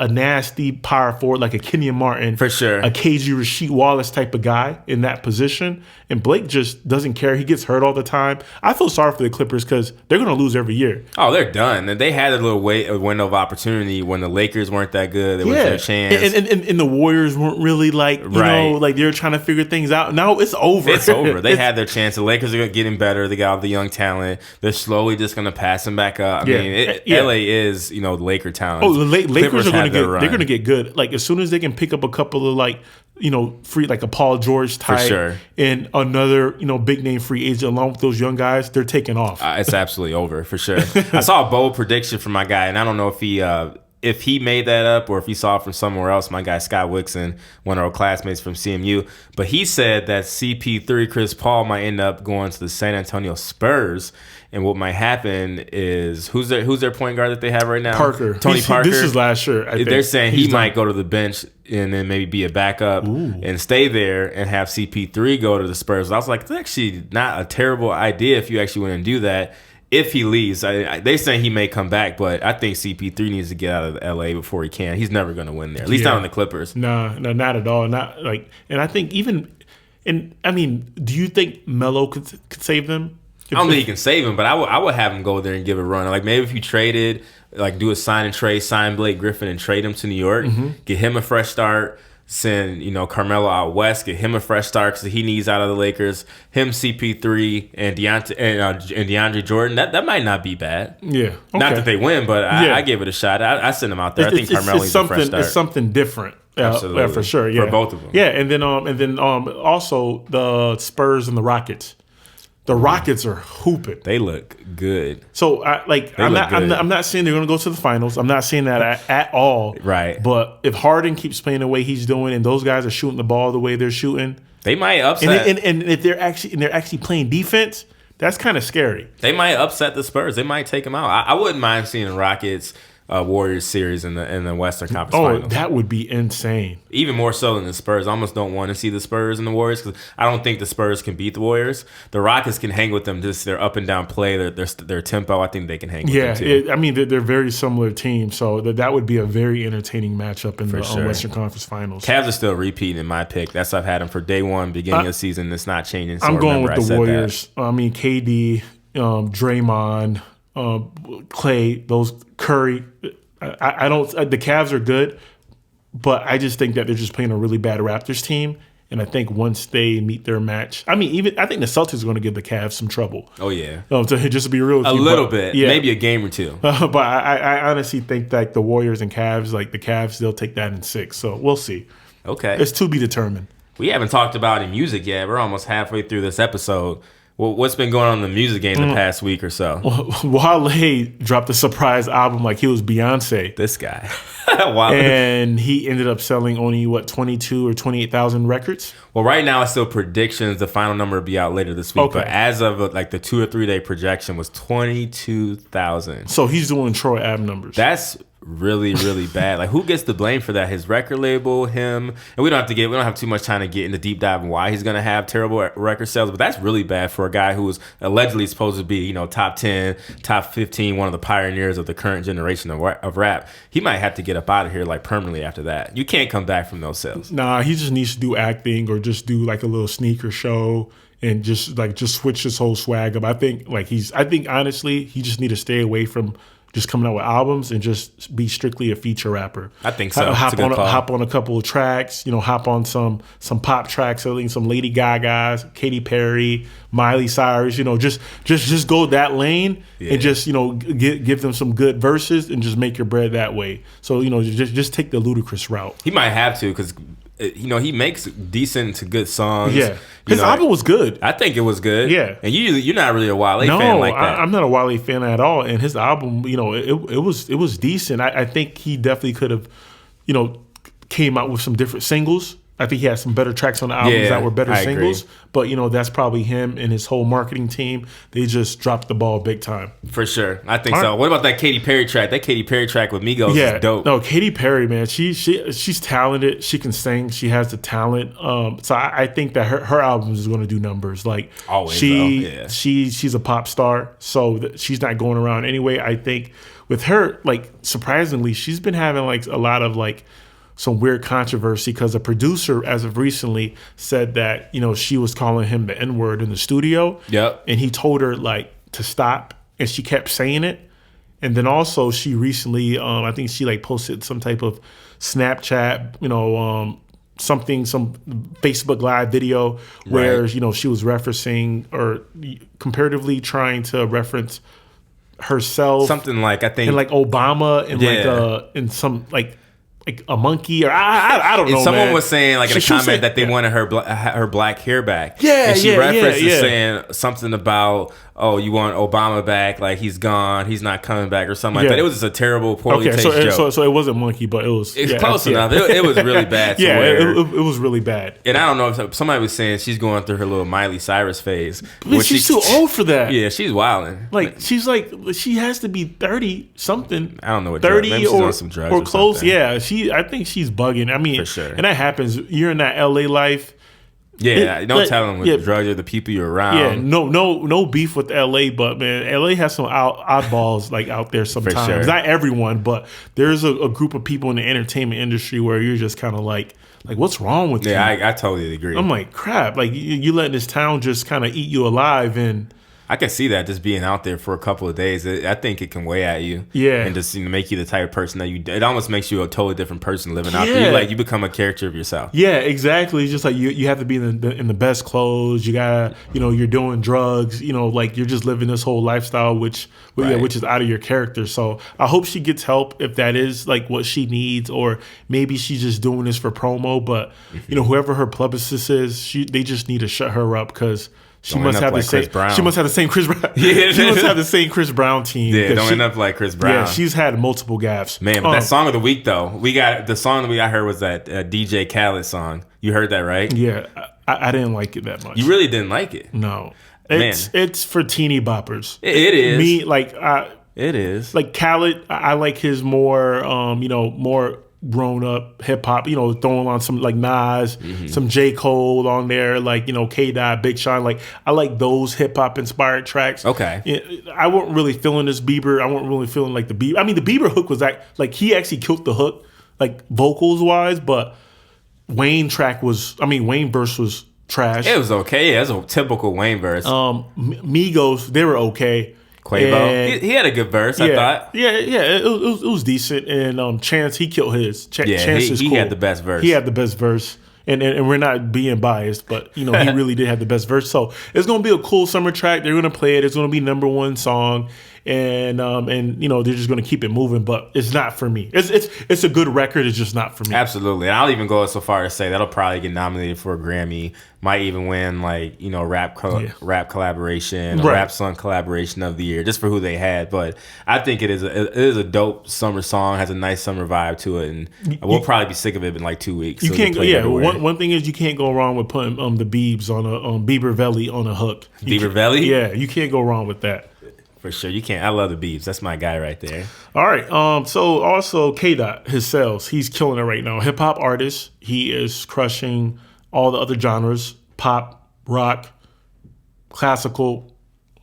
nasty power forward, like a Kenyon Martin, for sure, a KG Rasheed Wallace type of guy in that position. And Blake just doesn't care. He gets hurt all the time. I feel sorry for the Clippers because they're going to lose every year. Oh, they're done. They had a little window of opportunity when the Lakers weren't that good. There was their chance, and the Warriors weren't really like like they were trying to figure things out. Now it's over. It's over. They had their chance. The Lakers are getting better. They got all the young talent. They're slowly just going to pass them back up. I mean, LA is Laker talent. Oh, the Lakers are going to get. They're going to get good. Like as soon as they can pick up a couple of free, like a Paul George type, for sure, and another big name free agent along with those young guys, they're taking off. It's absolutely over for sure. I saw a bold prediction from my guy, and I don't know if he made that up or if he saw it from somewhere else. My guy Scott Wixon, one of our classmates from CMU, but he said that CP3 Chris Paul might end up going to the San Antonio Spurs. And what might happen is who's their point guard that they have right now? Tony Parker. This is last year. I think. They're saying he might go to the bench and then maybe be a backup and stay there and have CP3 go to the Spurs. I was like, it's actually not a terrible idea if you actually want to do that. If he leaves, they say he may come back, but I think CP3 needs to get out of LA before he can. He's never going to win there, at least not on the Clippers. No, not at all. Not like, and I think do you think Melo could save them? I don't think he can save him, but I would have him go there and give it a run. Like maybe if you traded, like do a sign and trade, sign Blake Griffin and trade him to New York, get him a fresh start. Send Carmelo out west, get him a fresh start because he needs out of the Lakers. Him, CP3, and DeAndre Jordan. That might not be bad. Yeah, okay. Not that they win, but I give it a shot. I send him out there. I think Carmelo needs a fresh start. It's something different. Absolutely, for sure. Yeah, for both of them. Yeah, and then also the Spurs and the Rockets. The Rockets are hooping. They look good. So I'm not saying they're going to go to the finals. I'm not saying that at all. Right. But if Harden keeps playing the way he's doing, and those guys are shooting the ball the way they're shooting, they might upset. And if they're actually playing defense, that's kind of scary. They might upset the Spurs. They might take them out. I wouldn't mind seeing the Rockets Warriors series in the Western Conference Finals. Oh, that would be insane. Even more so than the Spurs. I almost don't want to see the Spurs and the Warriors because I don't think the Spurs can beat the Warriors. The Rockets can hang with them. Just their up and down play, their tempo. I think they can hang with them too. I mean, they're very similar teams, so that would be a very entertaining matchup in the Western Conference Finals. Cavs are still repeating in my pick. That's I've had them for day one, beginning of the season. It's not changing. So I'm going with the Warriors. I mean, KD, Draymond, Clay, those Curry. I don't. The Cavs are good, but I just think that they're just playing a really bad Raptors team. And I think once they meet their match, I think the Celtics are going to give the Cavs some trouble. Oh yeah, just to be real with you, little bit, maybe a game or two. But I honestly think that the Warriors and Cavs, like the Cavs, they'll take that in 6. So we'll see. Okay, it's to be determined. We haven't talked about any music yet. We're almost halfway through this episode. Well, what's been going on in the music game the past week or so? Wale dropped a surprise album like he was Beyonce. This guy. And he ended up selling only, 22 or 28,000 records? Well, right now it's still predictions. The final number will be out later this week. Okay. But as of the 2 or 3 day projection was 22,000. So he's doing Troy Ave numbers. That's really, really bad. Like, who gets the blame for that? His record label, him, and we don't have too much time to get into deep dive on why he's gonna have terrible record sales, but that's really bad for a guy who was allegedly supposed to be, top 10, top 15, one of the pioneers of the current generation of rap. He might have to get up out of here permanently after that. You can't come back from those sales. Nah, he just needs to do acting or just do a little sneaker show and just switch his whole swag up. I think honestly he just need to stay away from just coming out with albums and just be strictly a feature rapper. I think so. Hop on a couple of tracks, hop on some pop tracks, some Lady Gaga's, Katy Perry, Miley Cyrus, just go that lane and just, give them some good verses and just make your bread that way. So, just take the Ludacris route. He might have to because he makes decent to good songs. Yeah. His album was good. I think it was good. Yeah. And you're not really a Wale fan like that. I'm not a Wale fan at all. And his album, it was decent. I think he definitely could have, came out with some different singles. I think he had some better tracks on the albums that were better singles. Agree. But, that's probably him and his whole marketing team. They just dropped the ball big time. For sure. I think so. What about that Katy Perry track? That Katy Perry track with Migos is dope. No, Katy Perry, man, she's talented. She can sing. She has the talent. So I think that her album is going to do numbers. Like, always, she's a pop star, so she's not going around anyway. I think with her, surprisingly, she's been having, a lot of, some weird controversy because a producer, as of recently, said that, she was calling him the N-word in the studio. Yep. And he told her, to stop, and she kept saying it. And then also she recently, I think she, posted some type of Snapchat, some Facebook Live video where, she was referencing or comparatively trying to reference herself. Something I think. And, Obama and, and some, a monkey or I don't know. Someone man. was saying in a comment that they wanted her black hair back. Yeah, and she referenced saying something about, oh, you want Obama back? He's gone. He's not coming back or something like that. It was just a terrible, poorly taste joke. So it wasn't monkey, but it was. It's close enough. It was really bad. It was really bad. And I don't know if somebody was saying she's going through her little Miley Cyrus phase. But she's too old for that. Yeah, she's wilding. She has to be 30 something. I don't know what 30 maybe she's on some drugs or close. Something. Yeah, I think she's bugging. I mean, for sure. And that happens. You're in that LA life. Yeah, don't tell them with the drugs or the people you're around. Yeah, no beef with LA, but man, LA has some oddballs out there sometimes. For sure. Not everyone, but there's a group of people in the entertainment industry where you're just kind of like what's wrong with you? Yeah, I totally agree. I'm like, crap. You letting this town just kind of eat you alive, and I can see that just being out there for a couple of days. I think it can weigh at you. Yeah. And just make you the type of person that it almost makes you a totally different person living out there. You become a character of yourself. Yeah, exactly. It's just you have to be in the best clothes. You gotta, you're doing drugs. You're just living this whole lifestyle, which is out of your character. So I hope she gets help if that is what she needs, or maybe she's just doing this for promo. But whoever her publicist is, they just need to shut her up because She must have the same. She must have the same Chris Brown. Yeah, she must have the same Chris Brown team. Yeah, don't end up like Chris Brown. Yeah, she's had multiple gaffes. Man, but that song of the week though, the song that I heard was that DJ Khaled song. You heard that, right? Yeah, I didn't like it that much. You really didn't like it? No, it's for teeny boppers. It is. It is. Like Khaled, I like his more, more grown up hip hop, throwing on some like Nas, some J. Cole on there, like, K-Dot, Big Sean. Like, I like those hip hop inspired tracks. Okay. I wasn't really feeling this Bieber. I wasn't really feeling like the Bieber. I mean, the Bieber hook was like he actually killed the hook, like vocals wise, but Wayne verse was trash. It was okay. Yeah, it was a typical Wayne verse. Migos, they were okay. Quavo, he had a good verse, I thought. Yeah, it was decent. And Chance, he killed his. Chance is cool. He had the best verse. He had the best verse. And we're not being biased, but he really did have the best verse. So it's gonna be a cool summer track. They're gonna play it. It's gonna be #1 song, and they're just gonna keep it moving. But it's not for me. It's a good record. It's just not for me. Absolutely, and I'll even go so far as say that'll probably get nominated for a Grammy. Might even win rap collaboration, rap song collaboration of the year, just for who they had. But I think it is a dope summer song. Has a nice summer vibe to it, and we'll probably be sick of it in like 2 weeks. You can't go. Yeah, one thing is you can't go wrong with putting the Biebs on a Bieber Valley on a hook. Bieber Valley? Yeah, you can't go wrong with that. For sure, you can't. I love the Biebs. That's my guy right there. All right. So also K-Dot, his sales, he's killing it right now. Hip hop artist, he is crushing all the other genres: pop, rock, classical,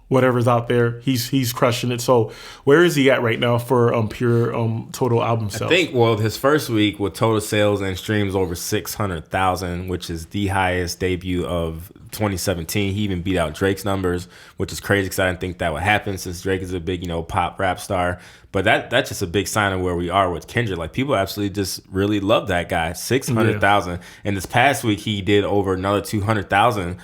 whatever's out there. He's crushing it. So where is he at right now for pure total album sales? I think his first week with total sales and streams over 600,000, which is the highest debut of 2017. He even beat out Drake's numbers, which is crazy because I didn't think that would happen since Drake is a big pop rap star. But that's just a big sign of where we are with Kendrick. Like, people absolutely just really love that guy. 600,000. Yeah. And this past week he did over another 200,000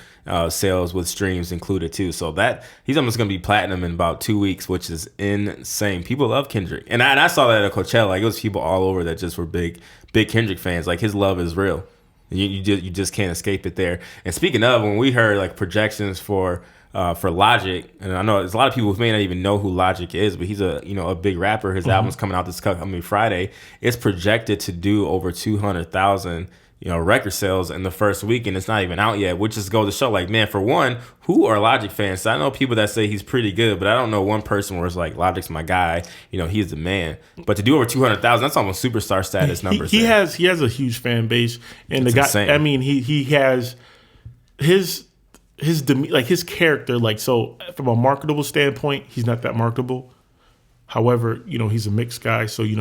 sales with streams included too. So that he's almost gonna be platinum in about 2 weeks, which is insane. People love Kendrick, and I saw that at Coachella. Like, it was people all over that just were big Kendrick fans. Like, his love is real. You just can't escape it there. And speaking of, when we heard like projections for Logic, and I know there's a lot of people who may not even know who Logic is, but he's a big rapper. His album's coming out this coming Friday. It's projected to do over 200,000 record sales in the first week, and it's not even out yet, which just goes to show, like, man, for one, who are Logic fans? So I know people that say he's pretty good, but I don't know one person where it's like, Logic's my guy, he's the man. But to do over 200,000, that's almost superstar status numbers. He has a huge fan base, and the guy, insane. I mean, he has his his character, like, so from a marketable standpoint, he's not that marketable. However, he's a mixed guy, so he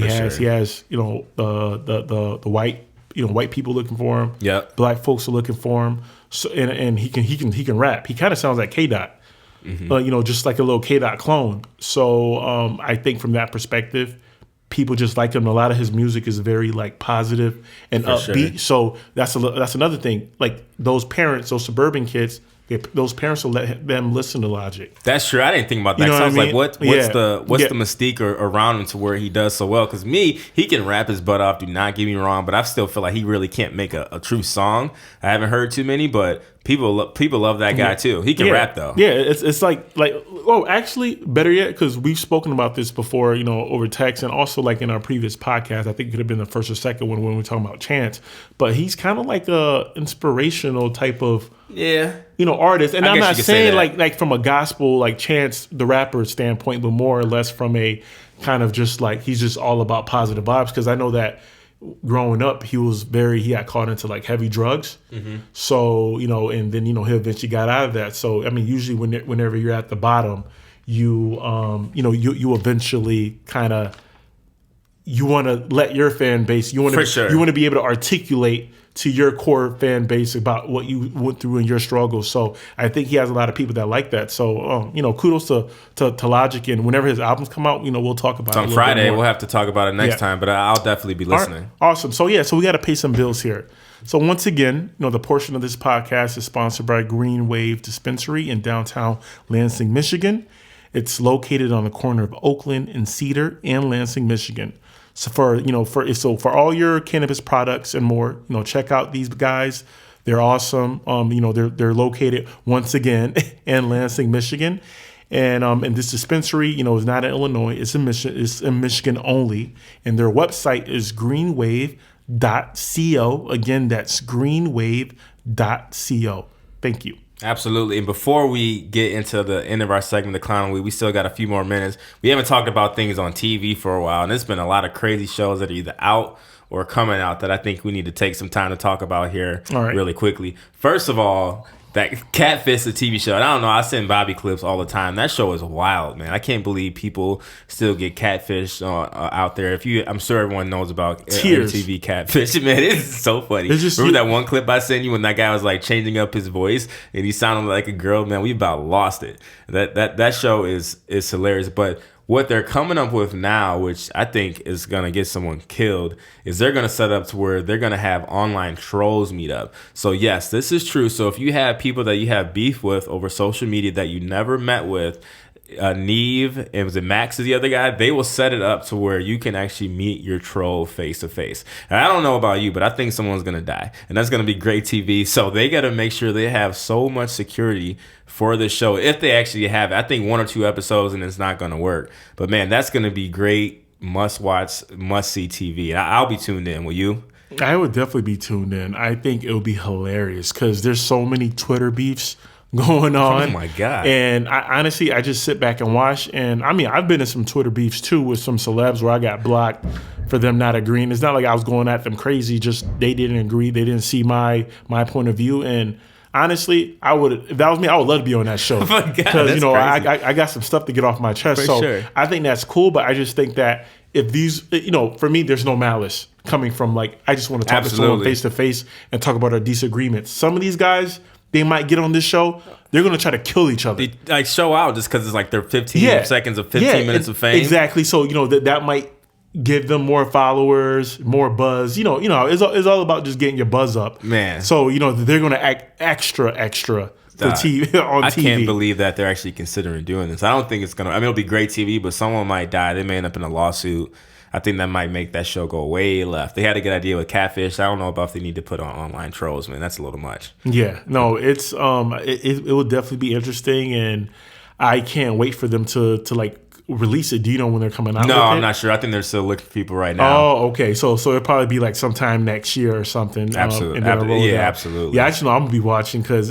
has the white. White people looking for him. Yeah. Black folks are looking for him. So and he can rap. He kind of sounds like K-Dot. Just like a little K-Dot clone. So I think from that perspective, people just like him. A lot of his music is very like positive and upbeat. Sure. So that's another thing. Like, those parents, those suburban kids, those parents will let them listen to Logic. That's true. I didn't think about that. So I was like, what's the mystique around him to where he does so well? Because he can rap his butt off. Do not get me wrong, but I still feel like he really can't make a true song. I haven't heard too many, but people love that guy too. He can rap though. Yeah, it's like actually better yet, because we've spoken about this before, over text, and also like in our previous podcast. I think it could have been the first or second one when we were talking about Chance, but he's kind of like a inspirational type of artist. And I'm not saying like from a gospel like Chance the rapper standpoint, but more or less from a kind of just like he's just all about positive vibes, because I know that growing up, he got caught into like heavy drugs. Mm-hmm. So, and then, he eventually got out of that. So, I mean, usually whenever you're at the bottom, you eventually kind of, you want to let your fan base, you want to be able to articulate to your core fan base about what you went through in your struggles. So I think he has a lot of people that like that. So, kudos to Logic. And whenever his albums come out, we'll talk about it on Friday. We'll have to talk about it next time, but I'll definitely be listening. Right. Awesome. So, so we got to pay some bills here. So once again, the portion of this podcast is sponsored by Green Wave Dispensary in downtown Lansing, Michigan. It's located on the corner of Oakland and Cedar in Lansing, Michigan. So for all your cannabis products and more, check out these guys. They're awesome. They're located once again in Lansing, Michigan. And this dispensary, is not in Illinois. It's in Michigan. It's in Michigan only. And their website is greenwave.co. Again, that's greenwave.co. Thank you. Absolutely. And before we get into the end of our segment, the Clown Week, we still got a few more minutes. We haven't talked about things on TV for a while, and there's been a lot of crazy shows that are either out or coming out that I think we need to take some time to talk about here really quickly. First of all, that Catfish, the TV show. And I don't know, I send Bobby clips all the time. That show is wild, man. I can't believe people still get catfish out there. I'm sure everyone knows about MTV Catfish. Man, it is so funny. Remember that one clip I sent you when that guy was like changing up his voice and he sounded like a girl? Man, we about lost it. That show is hilarious. But what they're coming up with now, which I think is going to get someone killed, is they're going to set up to where they're going to have online trolls meet up. So yes, this is true. So if you have people that you have beef with over social media that you never met with, Neve, and was it Max is the other guy, they will set it up to where you can actually meet your troll face to face. And I don't know about you, but I think someone's going to die. And that's going to be great TV. So they got to make sure they have so much security for this show. If they actually have, I think 1 or 2 episodes and it's not going to work. But man, that's going to be great, must-watch, must-see TV. And I'll be tuned in. Will you? I would definitely be tuned in. I think it would be hilarious because there's so many Twitter beefs going on. Oh my God. And I just sit back and watch. And I mean, I've been in some Twitter beefs too with some celebs where I got blocked for them not agreeing. It's not like I was going at them crazy, just they didn't agree. They didn't see my point of view. And honestly, if that was me, I would love to be on that show. Oh my God, because I got some stuff to get off my chest. Sure. I think that's cool, but I just think that if these, for me, there's no malice coming from I just want to talk to someone face to face and talk about our disagreements. Some of these guys, they might get on this show, they're going to try to kill each other. They show out just because it's like their 15 seconds of 15 minutes of fame. Exactly. So, that might give them more followers, more buzz. It's all about just getting your buzz up. Man. So, they're going to act extra on TV. I can't believe that they're actually considering doing this. I don't think it's going to, it'll be great TV, but someone might die. They may end up in a lawsuit. I think that might make that show go way left. They had a good idea with Catfish. I don't know about if they need to put on online trolls, man. That's a little much. Yeah. No, it's it will definitely be interesting, and I can't wait for them to release it. Do you know when they're coming out? No, I'm not sure. I think they're still looking for people right now. Oh, okay. So it'll probably be like sometime next year or something. Absolutely. Absolutely. Yeah, I just know I'm gonna be watching because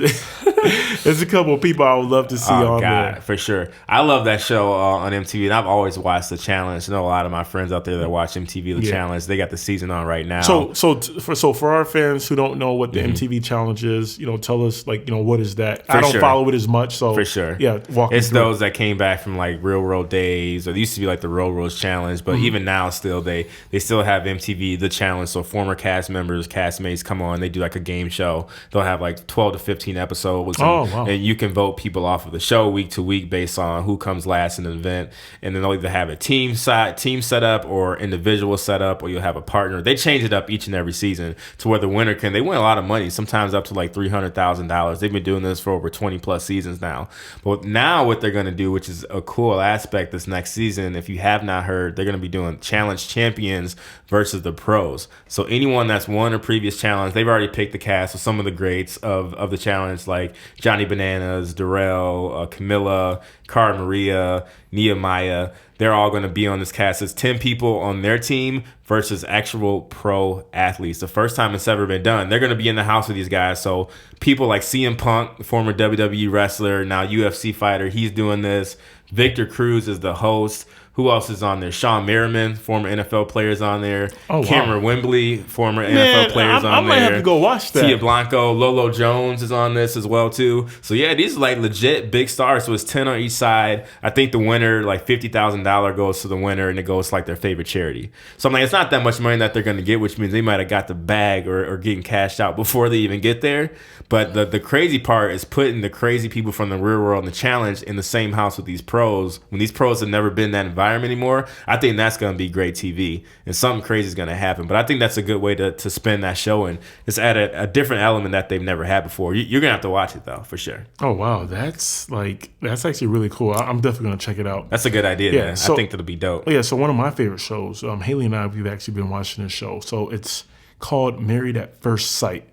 there's a couple of people I would love to see on there. For sure. I love that show on MTV, and I've always watched The Challenge. I know a lot of my friends out there that watch MTV The Challenge. They got the season on right now. So for our fans who don't know what the MTV Challenge is, tell us what is that? I don't follow it as much, so for sure. Yeah, it's those that came back from Real World Days, or it used to be the Real World Challenge, but even now still they still have MTV The Challenge. So former cast members, castmates come on, they do a game show. They'll have 12 to 15 episodes. Wow. And you can vote people off of the show week to week based on who comes last in the event. And then they'll either have a team set up or individual set up, or you'll have a partner. They change it up each and every season to where the winner they win a lot of money, sometimes up to $300,000. They've been doing this for over 20 plus seasons now. But now what they're going to do, which is a cool aspect this next season, if you have not heard, they're going to be doing challenge champions versus the pros. So anyone that's won a previous challenge, they've already picked the cast of some of the greats of the challenge, like Johnny Bananas, Darrell, Camilla, Cara Maria, Nehemiah. They're all going to be on this cast. It's 10 people on their team versus actual pro athletes. The first time it's ever been done. They're going to be in the house with these guys. So people like CM Punk, former WWE wrestler, now UFC fighter, he's doing this. Victor Cruz is the host. Who else is on there? Sean Merriman, former NFL players on there. Oh, wow. Cameron Wembley, former NFL players on there. I might have to go watch that. Tia Blanco, Lolo Jones is on this as well too. So yeah, these are legit big stars. So it's 10 on each side. I think the winner, $50,000 goes to the winner, and it goes to their favorite charity. So I'm it's not that much money that they're going to get, which means they might have got the bag or getting cashed out before they even get there. But the crazy part is putting the crazy people from the real world and the challenge in the same house with these pros, when these pros have never been in that environment anymore. I think that's going to be great TV, and something crazy is going to happen. But I think that's a good way to spend that show, and just add a different element that they've never had before. You're going to have to watch it though, for sure. Oh wow, that's actually really cool. I'm definitely going to check it out. That's a good idea, man. I think that'll be dope. Yeah, so one of my favorite shows, Haley and I, we've actually been watching this show. So it's called Married at First Sight.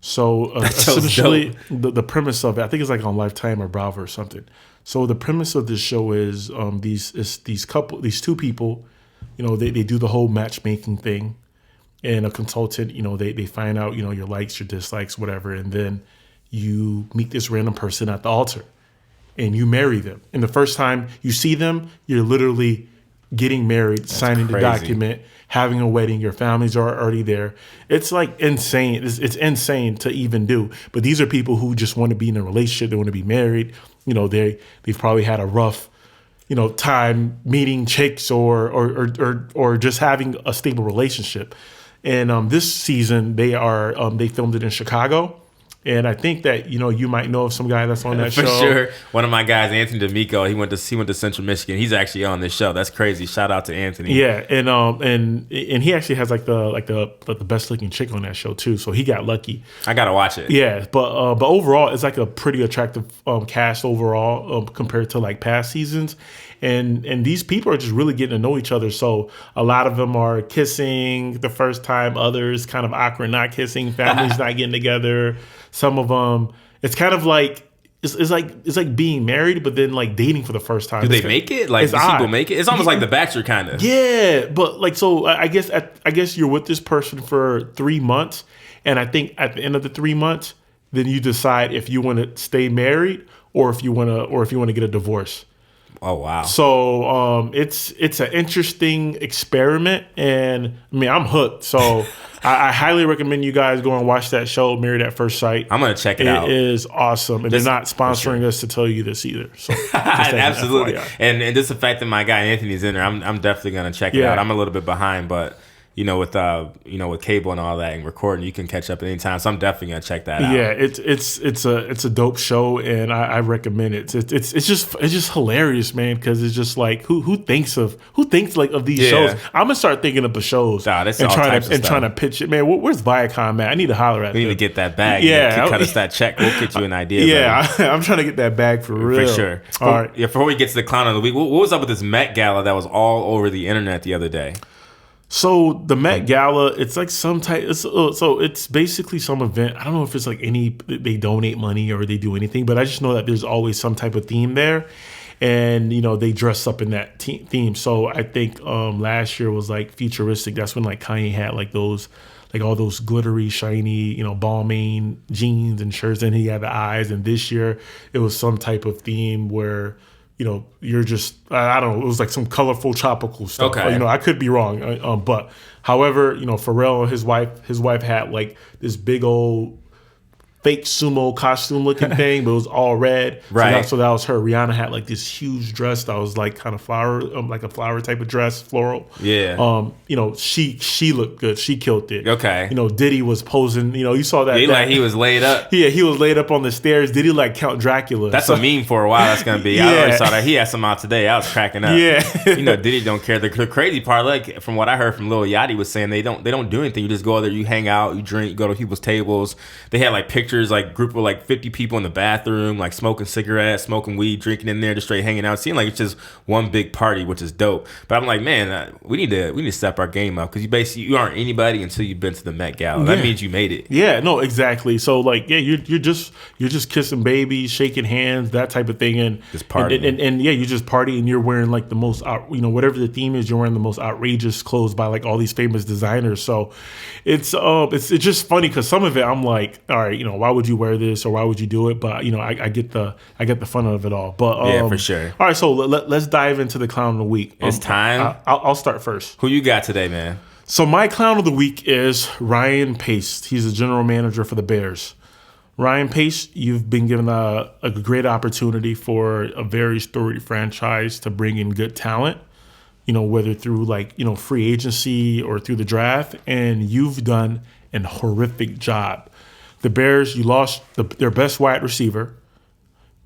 So essentially, the premise of it, I think it's like on Lifetime or Bravo or something. So the premise of this show is these two people, they do the whole matchmaking thing, and a consultant, they find out, your likes, your dislikes, whatever, and then you meet this random person at the altar, and you marry them. And the first time you see them, you're literally getting married, signing the document, having a wedding. Your families are already there. It's like insane. It's insane to even do. But these are people who just want to be in a relationship. They want to be married. They've probably had a rough, time meeting chicks or just having a stable relationship. And this season they filmed it in Chicago. And I think that, you might know of some guy that's on that show. For sure. One of my guys, Anthony D'Amico, he went to Central Michigan. He's actually on this show. That's crazy. Shout out to Anthony. Yeah, and he actually has the best looking chick on that show too. So he got lucky. I gotta watch it. Yeah, but overall, it's like a pretty attractive cast overall compared to like past seasons. And these people are just really getting to know each other. So a lot of them are kissing the first time. Others kind of awkward, not kissing. Families not getting together. Some of them, it's kind of like it's like being married, but then like dating for the first time. Do they make it? Like, do people make it? It's almost like The Bachelor, kind of. Yeah, but like, so I guess you're with this person for 3 months, and I think at the end of the 3 months, then you decide if you want to stay married or if you want to get a divorce. Oh wow! So it's an interesting experiment, and I mean I'm hooked. So I highly recommend you guys go and watch that show, Married at First Sight. I'm gonna check it out. It is awesome, and they're not sponsoring us to tell you this either. So absolutely, and just the fact that my guy Anthony's in there, I'm definitely gonna check it out. I'm a little bit behind, but. With cable and all that and recording, you can catch up at any time. So I'm definitely gonna check that out. Yeah, it's a dope show, and I recommend it. It's just hilarious, man, because it's just like who thinks like of these shows. I'm gonna start thinking of the shows and trying to pitch it. Man, where's Viacom at? I need to holler at them. We need to get that bag. Yeah, cut us that check. We'll get you an idea. Yeah, I'm trying to get that bag for real. For sure. All right. Yeah. Before we get to the clown of the week, what was up with this Met Gala that was all over the internet the other day? So the Met Gala, it's like some type. It's basically some event. I don't know if it's like they donate money or they do anything, but I just know that there's always some type of theme there, and they dress up in that theme. So I think last year was like futuristic. That's when like Kanye had like those, like all those glittery, shiny, Balmain jeans and shirts, and he had the eyes. And this year it was some type of theme where. You're just, I don't know, it was like some colorful tropical stuff. Okay. I could be wrong. But however, Pharrell and his wife had like this big old fake sumo costume looking thing, but it was all red. Right. So that was her. Rihanna had like this huge dress that was like kind of flower, like a flower type of dress, floral. Yeah. She looked good. She killed it. Okay. Diddy was posing. You saw that. Like he was laid up. Yeah, he was laid up on the stairs. Diddy like Count Dracula. That's a meme for a while. That's gonna be. Yeah. I already saw that. He had some out today. I was cracking up. Yeah. Diddy don't care. The crazy part, like from what I heard from Lil Yachty, was saying they don't do anything. You just go there, you hang out, you drink, you go to people's tables. They had like pictures, like group of like 50 people in the bathroom, like smoking cigarettes, smoking weed, drinking in there, just straight hanging out. It seemed like it's just one big party, which is dope. But I'm like, man, we need to step our game up, because you aren't anybody until you've been to the Met Gala. That means you made it. Yeah, no, exactly. So like, you're just kissing babies, shaking hands, that type of thing, and just party. And you just party, and you're wearing like the most whatever the theme is, you're wearing the most outrageous clothes by like all these famous designers. So it's just funny because some of it I'm like, all right, why would you wear this or why would you do it? But I get the fun of it all. But yeah, for sure. All right, so let's dive into the clown of the week. It's time. I'll start first. Who you got today, man? So my clown of the week is Ryan Pace. He's the general manager for the Bears. Ryan Pace, you've been given a great opportunity for a very storied franchise to bring in good talent, whether through free agency or through the draft, and you've done an horrific job. The Bears, you lost their best wide receiver,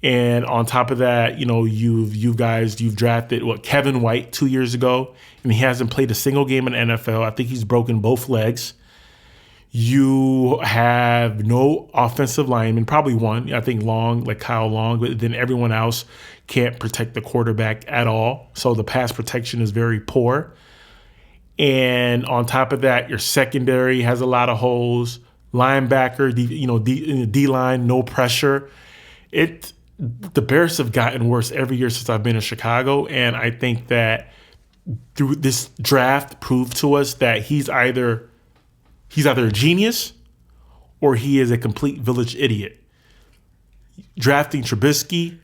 and on top of that, you've drafted Kevin White 2 years ago, and he hasn't played a single game in the NFL. I think he's broken both legs. You have no offensive lineman, probably one, I think Kyle Long, but then everyone else can't protect the quarterback at all. So the pass protection is very poor. And on top of that, your secondary has a lot of holes. linebacker, D line, no pressure. The Bears have gotten worse every year since I've been in Chicago, and I think that through this draft proved to us that he's either a genius or he is a complete village idiot. Drafting Trubisky,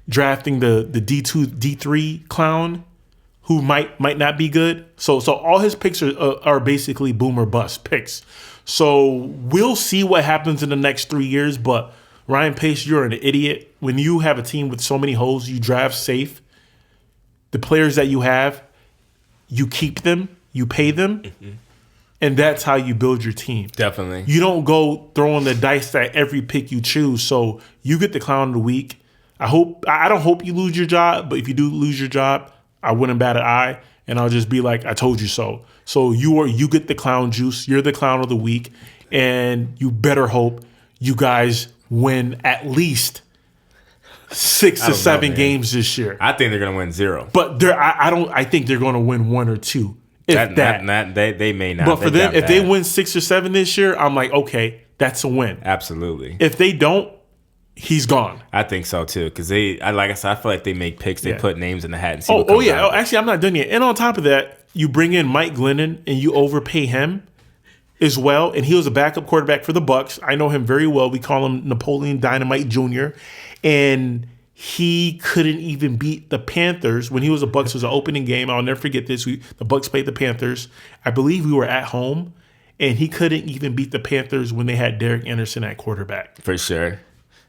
drafting the D2, D3 clown who might not be good. So all his picks are basically boom or bust picks. So we'll see what happens in the next 3 years, but Ryan Pace, you're an idiot. When you have a team with so many holes, you draft safe. The players that you have, you keep them, you pay them, and that's how you build your team. Definitely. You don't go throwing the dice at every pick you choose. So you get the clown of the week. I don't hope you lose your job, but if you do lose your job, I wouldn't bat an eye, and I'll just be like, I told you so. So you get the clown juice. You're the clown of the week, and you better hope you guys win at least 6 to 7 games this year. I think they're going to win 0. But I think they're going to win 1 or 2. If They may not. But for them, if they win 6 or 7 this year, I'm like, okay, that's a win. Absolutely. If they don't, he's gone. I think so too, because like I said, I feel like they make picks. They put names in the hat and see what comes out. Actually, I'm not done yet. And on top of that, you bring in Mike Glennon and you overpay him as well. And he was a backup quarterback for the Bucs. I know him very well. We call him Napoleon Dynamite Jr. And he couldn't even beat the Panthers when he was a Bucs. It was an opening game. I'll never forget this. The Bucs played the Panthers. I believe we were at home, and he couldn't even beat the Panthers when they had Derek Anderson at quarterback. For sure.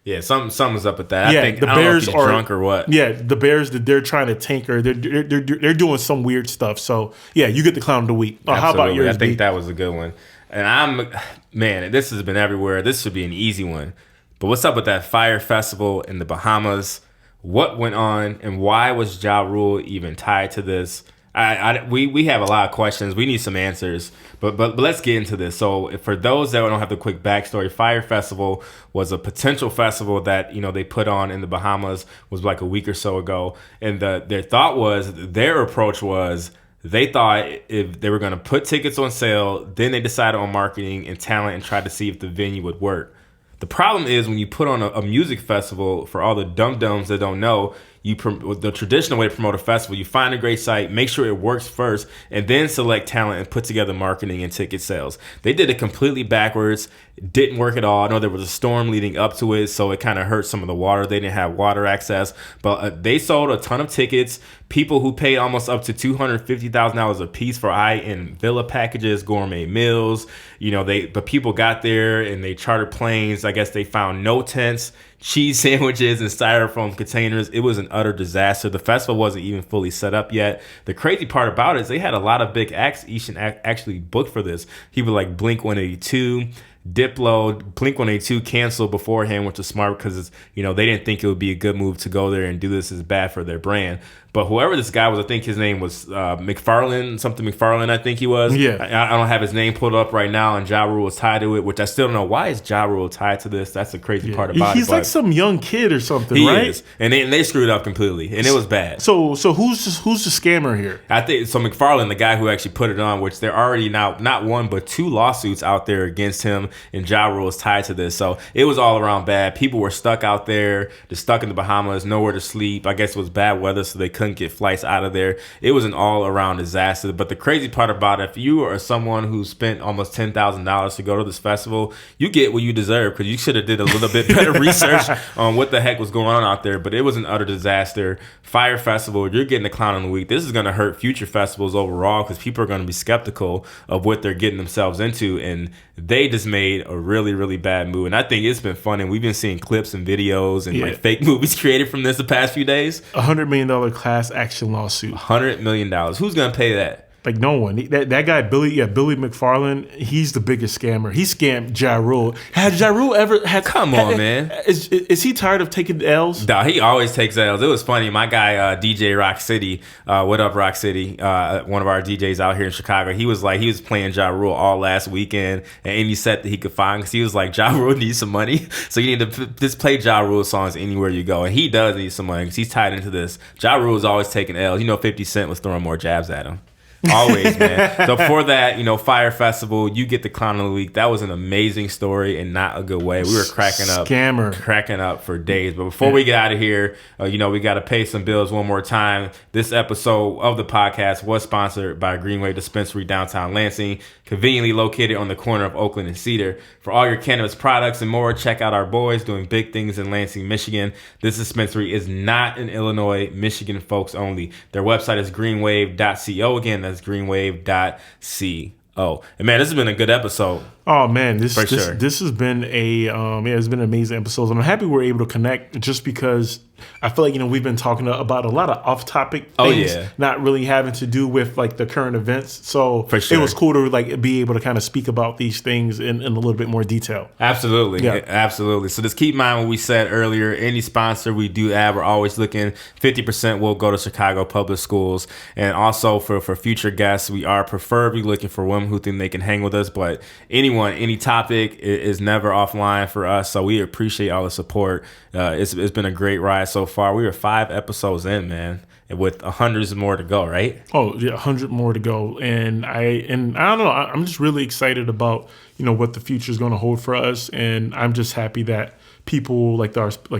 Yeah, something's up with that. Yeah, I think the Bears are drunk or what. Yeah, the Bears, they're trying to tanker. They're doing some weird stuff. So yeah, you get the clown of the week. How about yours? I think that was a good one. And this has been everywhere. This should be an easy one. But what's up with that Fyre Festival in the Bahamas? What went on, and why was Ja Rule even tied to this? We have a lot of questions. We need some answers, but let's get into this. So for those that don't have the quick backstory, Fyre Festival was a potential festival that they put on in the Bahamas, was like a week or so ago, and their approach was they thought if they were going to put tickets on sale, then they decided on marketing and talent and tried to see if the venue would work. The problem is when you put on a music festival, for all the dum-dums that don't know, the traditional way to promote a festival, you find a great site, make sure it works first, and then select talent and put together marketing and ticket sales. They did it completely backwards. It didn't work at all. I know there was a storm leading up to it, so it kind of hurt some of the water. They didn't have water access, but they sold a ton of tickets. People who paid almost up to $250,000 a piece for high-end villa packages, gourmet meals. But people got there and they chartered planes. I guess they found no tents, cheese sandwiches, and styrofoam containers. It was an utter disaster. The festival wasn't even fully set up yet. The crazy part about it is they had a lot of big acts actually booked for this. People like Blink-182, Diplo, Blink-182 canceled beforehand, which was smart because they didn't think it would be a good move to go there and do this as bad for their brand. But whoever this guy was, I think his name was McFarlane, I think he was. Yeah. I don't have his name pulled up right now, and Ja Rule was tied to it, which I still don't know. Why is Ja Rule tied to this? That's the crazy part about it. He's like some young kid or something, right? He is. And they screwed up completely, and it was bad. So who's the scammer here? I think so. McFarlane, the guy who actually put it on, which there are already now not one but 2 lawsuits out there against him, and Ja Rule is tied to this. So it was all around bad. People were stuck out there. They're stuck in the Bahamas, nowhere to sleep. I guess it was bad weather, so they couldn't get flights out of there. It was an all-around disaster. But the crazy part about it, if you are someone who spent almost $10,000 to go to this festival, you get what you deserve, because you should have did a little bit better research on what the heck was going on out there. But it was an utter disaster. Fyre Festival, you're getting the clown of the week. This is going to hurt future festivals overall, because people are going to be skeptical of what they're getting themselves into, and they just made a really, really bad move. And I think it's been fun, and we've been seeing clips and videos and like fake movies created from this the past few days. $100 million class action lawsuit. $100 million. Who's going to pay that? Like no one. That guy Billy McFarlane, he's the biggest scammer. He scammed Ja Rule. Has Ja Rule ever had? Come on, man. Is he tired of taking L's? No, he always takes L's. It was funny. My guy DJ Rock City, what up Rock City? One of our DJs out here in Chicago. He was playing Ja Rule all last weekend and any set that he could find, because he was like, Ja Rule needs some money, so you need to just play Ja Rule songs anywhere you go, and he does need some money because he's tied into this. Ja Rule is always taking L's. 50 Cent was throwing more jabs at him. Always, man. So for that, Fyre Festival, you get the clown of the week. That was an amazing story in not a good way. We were cracking up for days. But before we get out of here, we got to pay some bills one more time. This episode of the podcast was sponsored by Green Wave Dispensary, downtown Lansing, conveniently located on the corner of Oakland and Cedar. For all your cannabis products and more, check out our boys doing big things in Lansing, Michigan. This dispensary is not in Illinois, Michigan folks only. Their website is greenwave.co. Again, that's greenwave.co. And man, this has been a good episode. Oh man, this has been it's been an amazing episode. And I'm happy we're able to connect just because I feel like we've been talking about a lot of off-topic things, not really having to do with like the current events. So it was cool to like be able to kind of speak about these things in a little bit more detail. Absolutely, absolutely. So just keep in mind what we said earlier. Any sponsor we do have, we're always looking. 50% will go to Chicago Public Schools, and also for future guests, we are preferably looking for women who think they can hang with us. But any topic is never offline for us. So we appreciate all the support. It's been a great ride so far. We were 5 episodes in, man, with hundreds more to go, right? Oh yeah, 100 more to go. And I don't know. I'm just really excited about what the future is going to hold for us, and I'm just happy that people like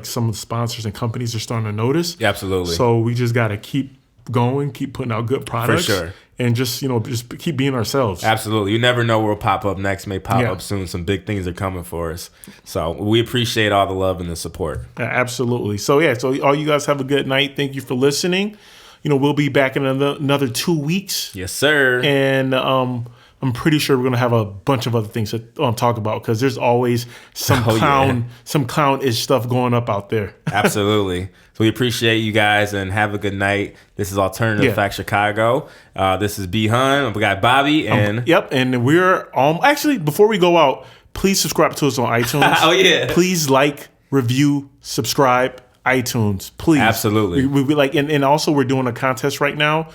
some of the sponsors and companies are starting to notice. Yeah, absolutely. So we just got to keep going, keep putting out good products. For sure. And just keep being ourselves. Absolutely. You never know where will pop up next. May pop up soon. Some big things are coming for us. So we appreciate all the love and the support. Absolutely. So all you guys have a good night. Thank you for listening. We'll be back in another 2 weeks. Yes, sir. And I'm pretty sure we're gonna have a bunch of other things to talk about because there's always some clown-ish stuff going up out there. Absolutely. So we appreciate you guys and have a good night. This is Alternative Fact Chicago. This is B Hun. We got Bobby and and we're actually before we go out, please subscribe to us on iTunes. Oh yeah. Please like, review, subscribe, iTunes. Please. Absolutely. We like and also we're doing a contest right now.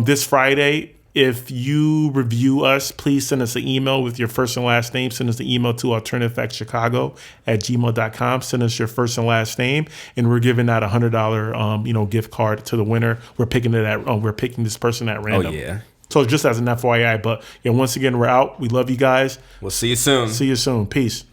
This Friday. If you review us, please send us an email with your first and last name. Send us an email to alternativefactchicago@gmail.com. Send us your first and last name, and we're giving out $100 gift card to the winner. We're picking this person at random. Oh yeah. So just as an FYI, but once again, we're out. We love you guys. We'll see you soon. Peace.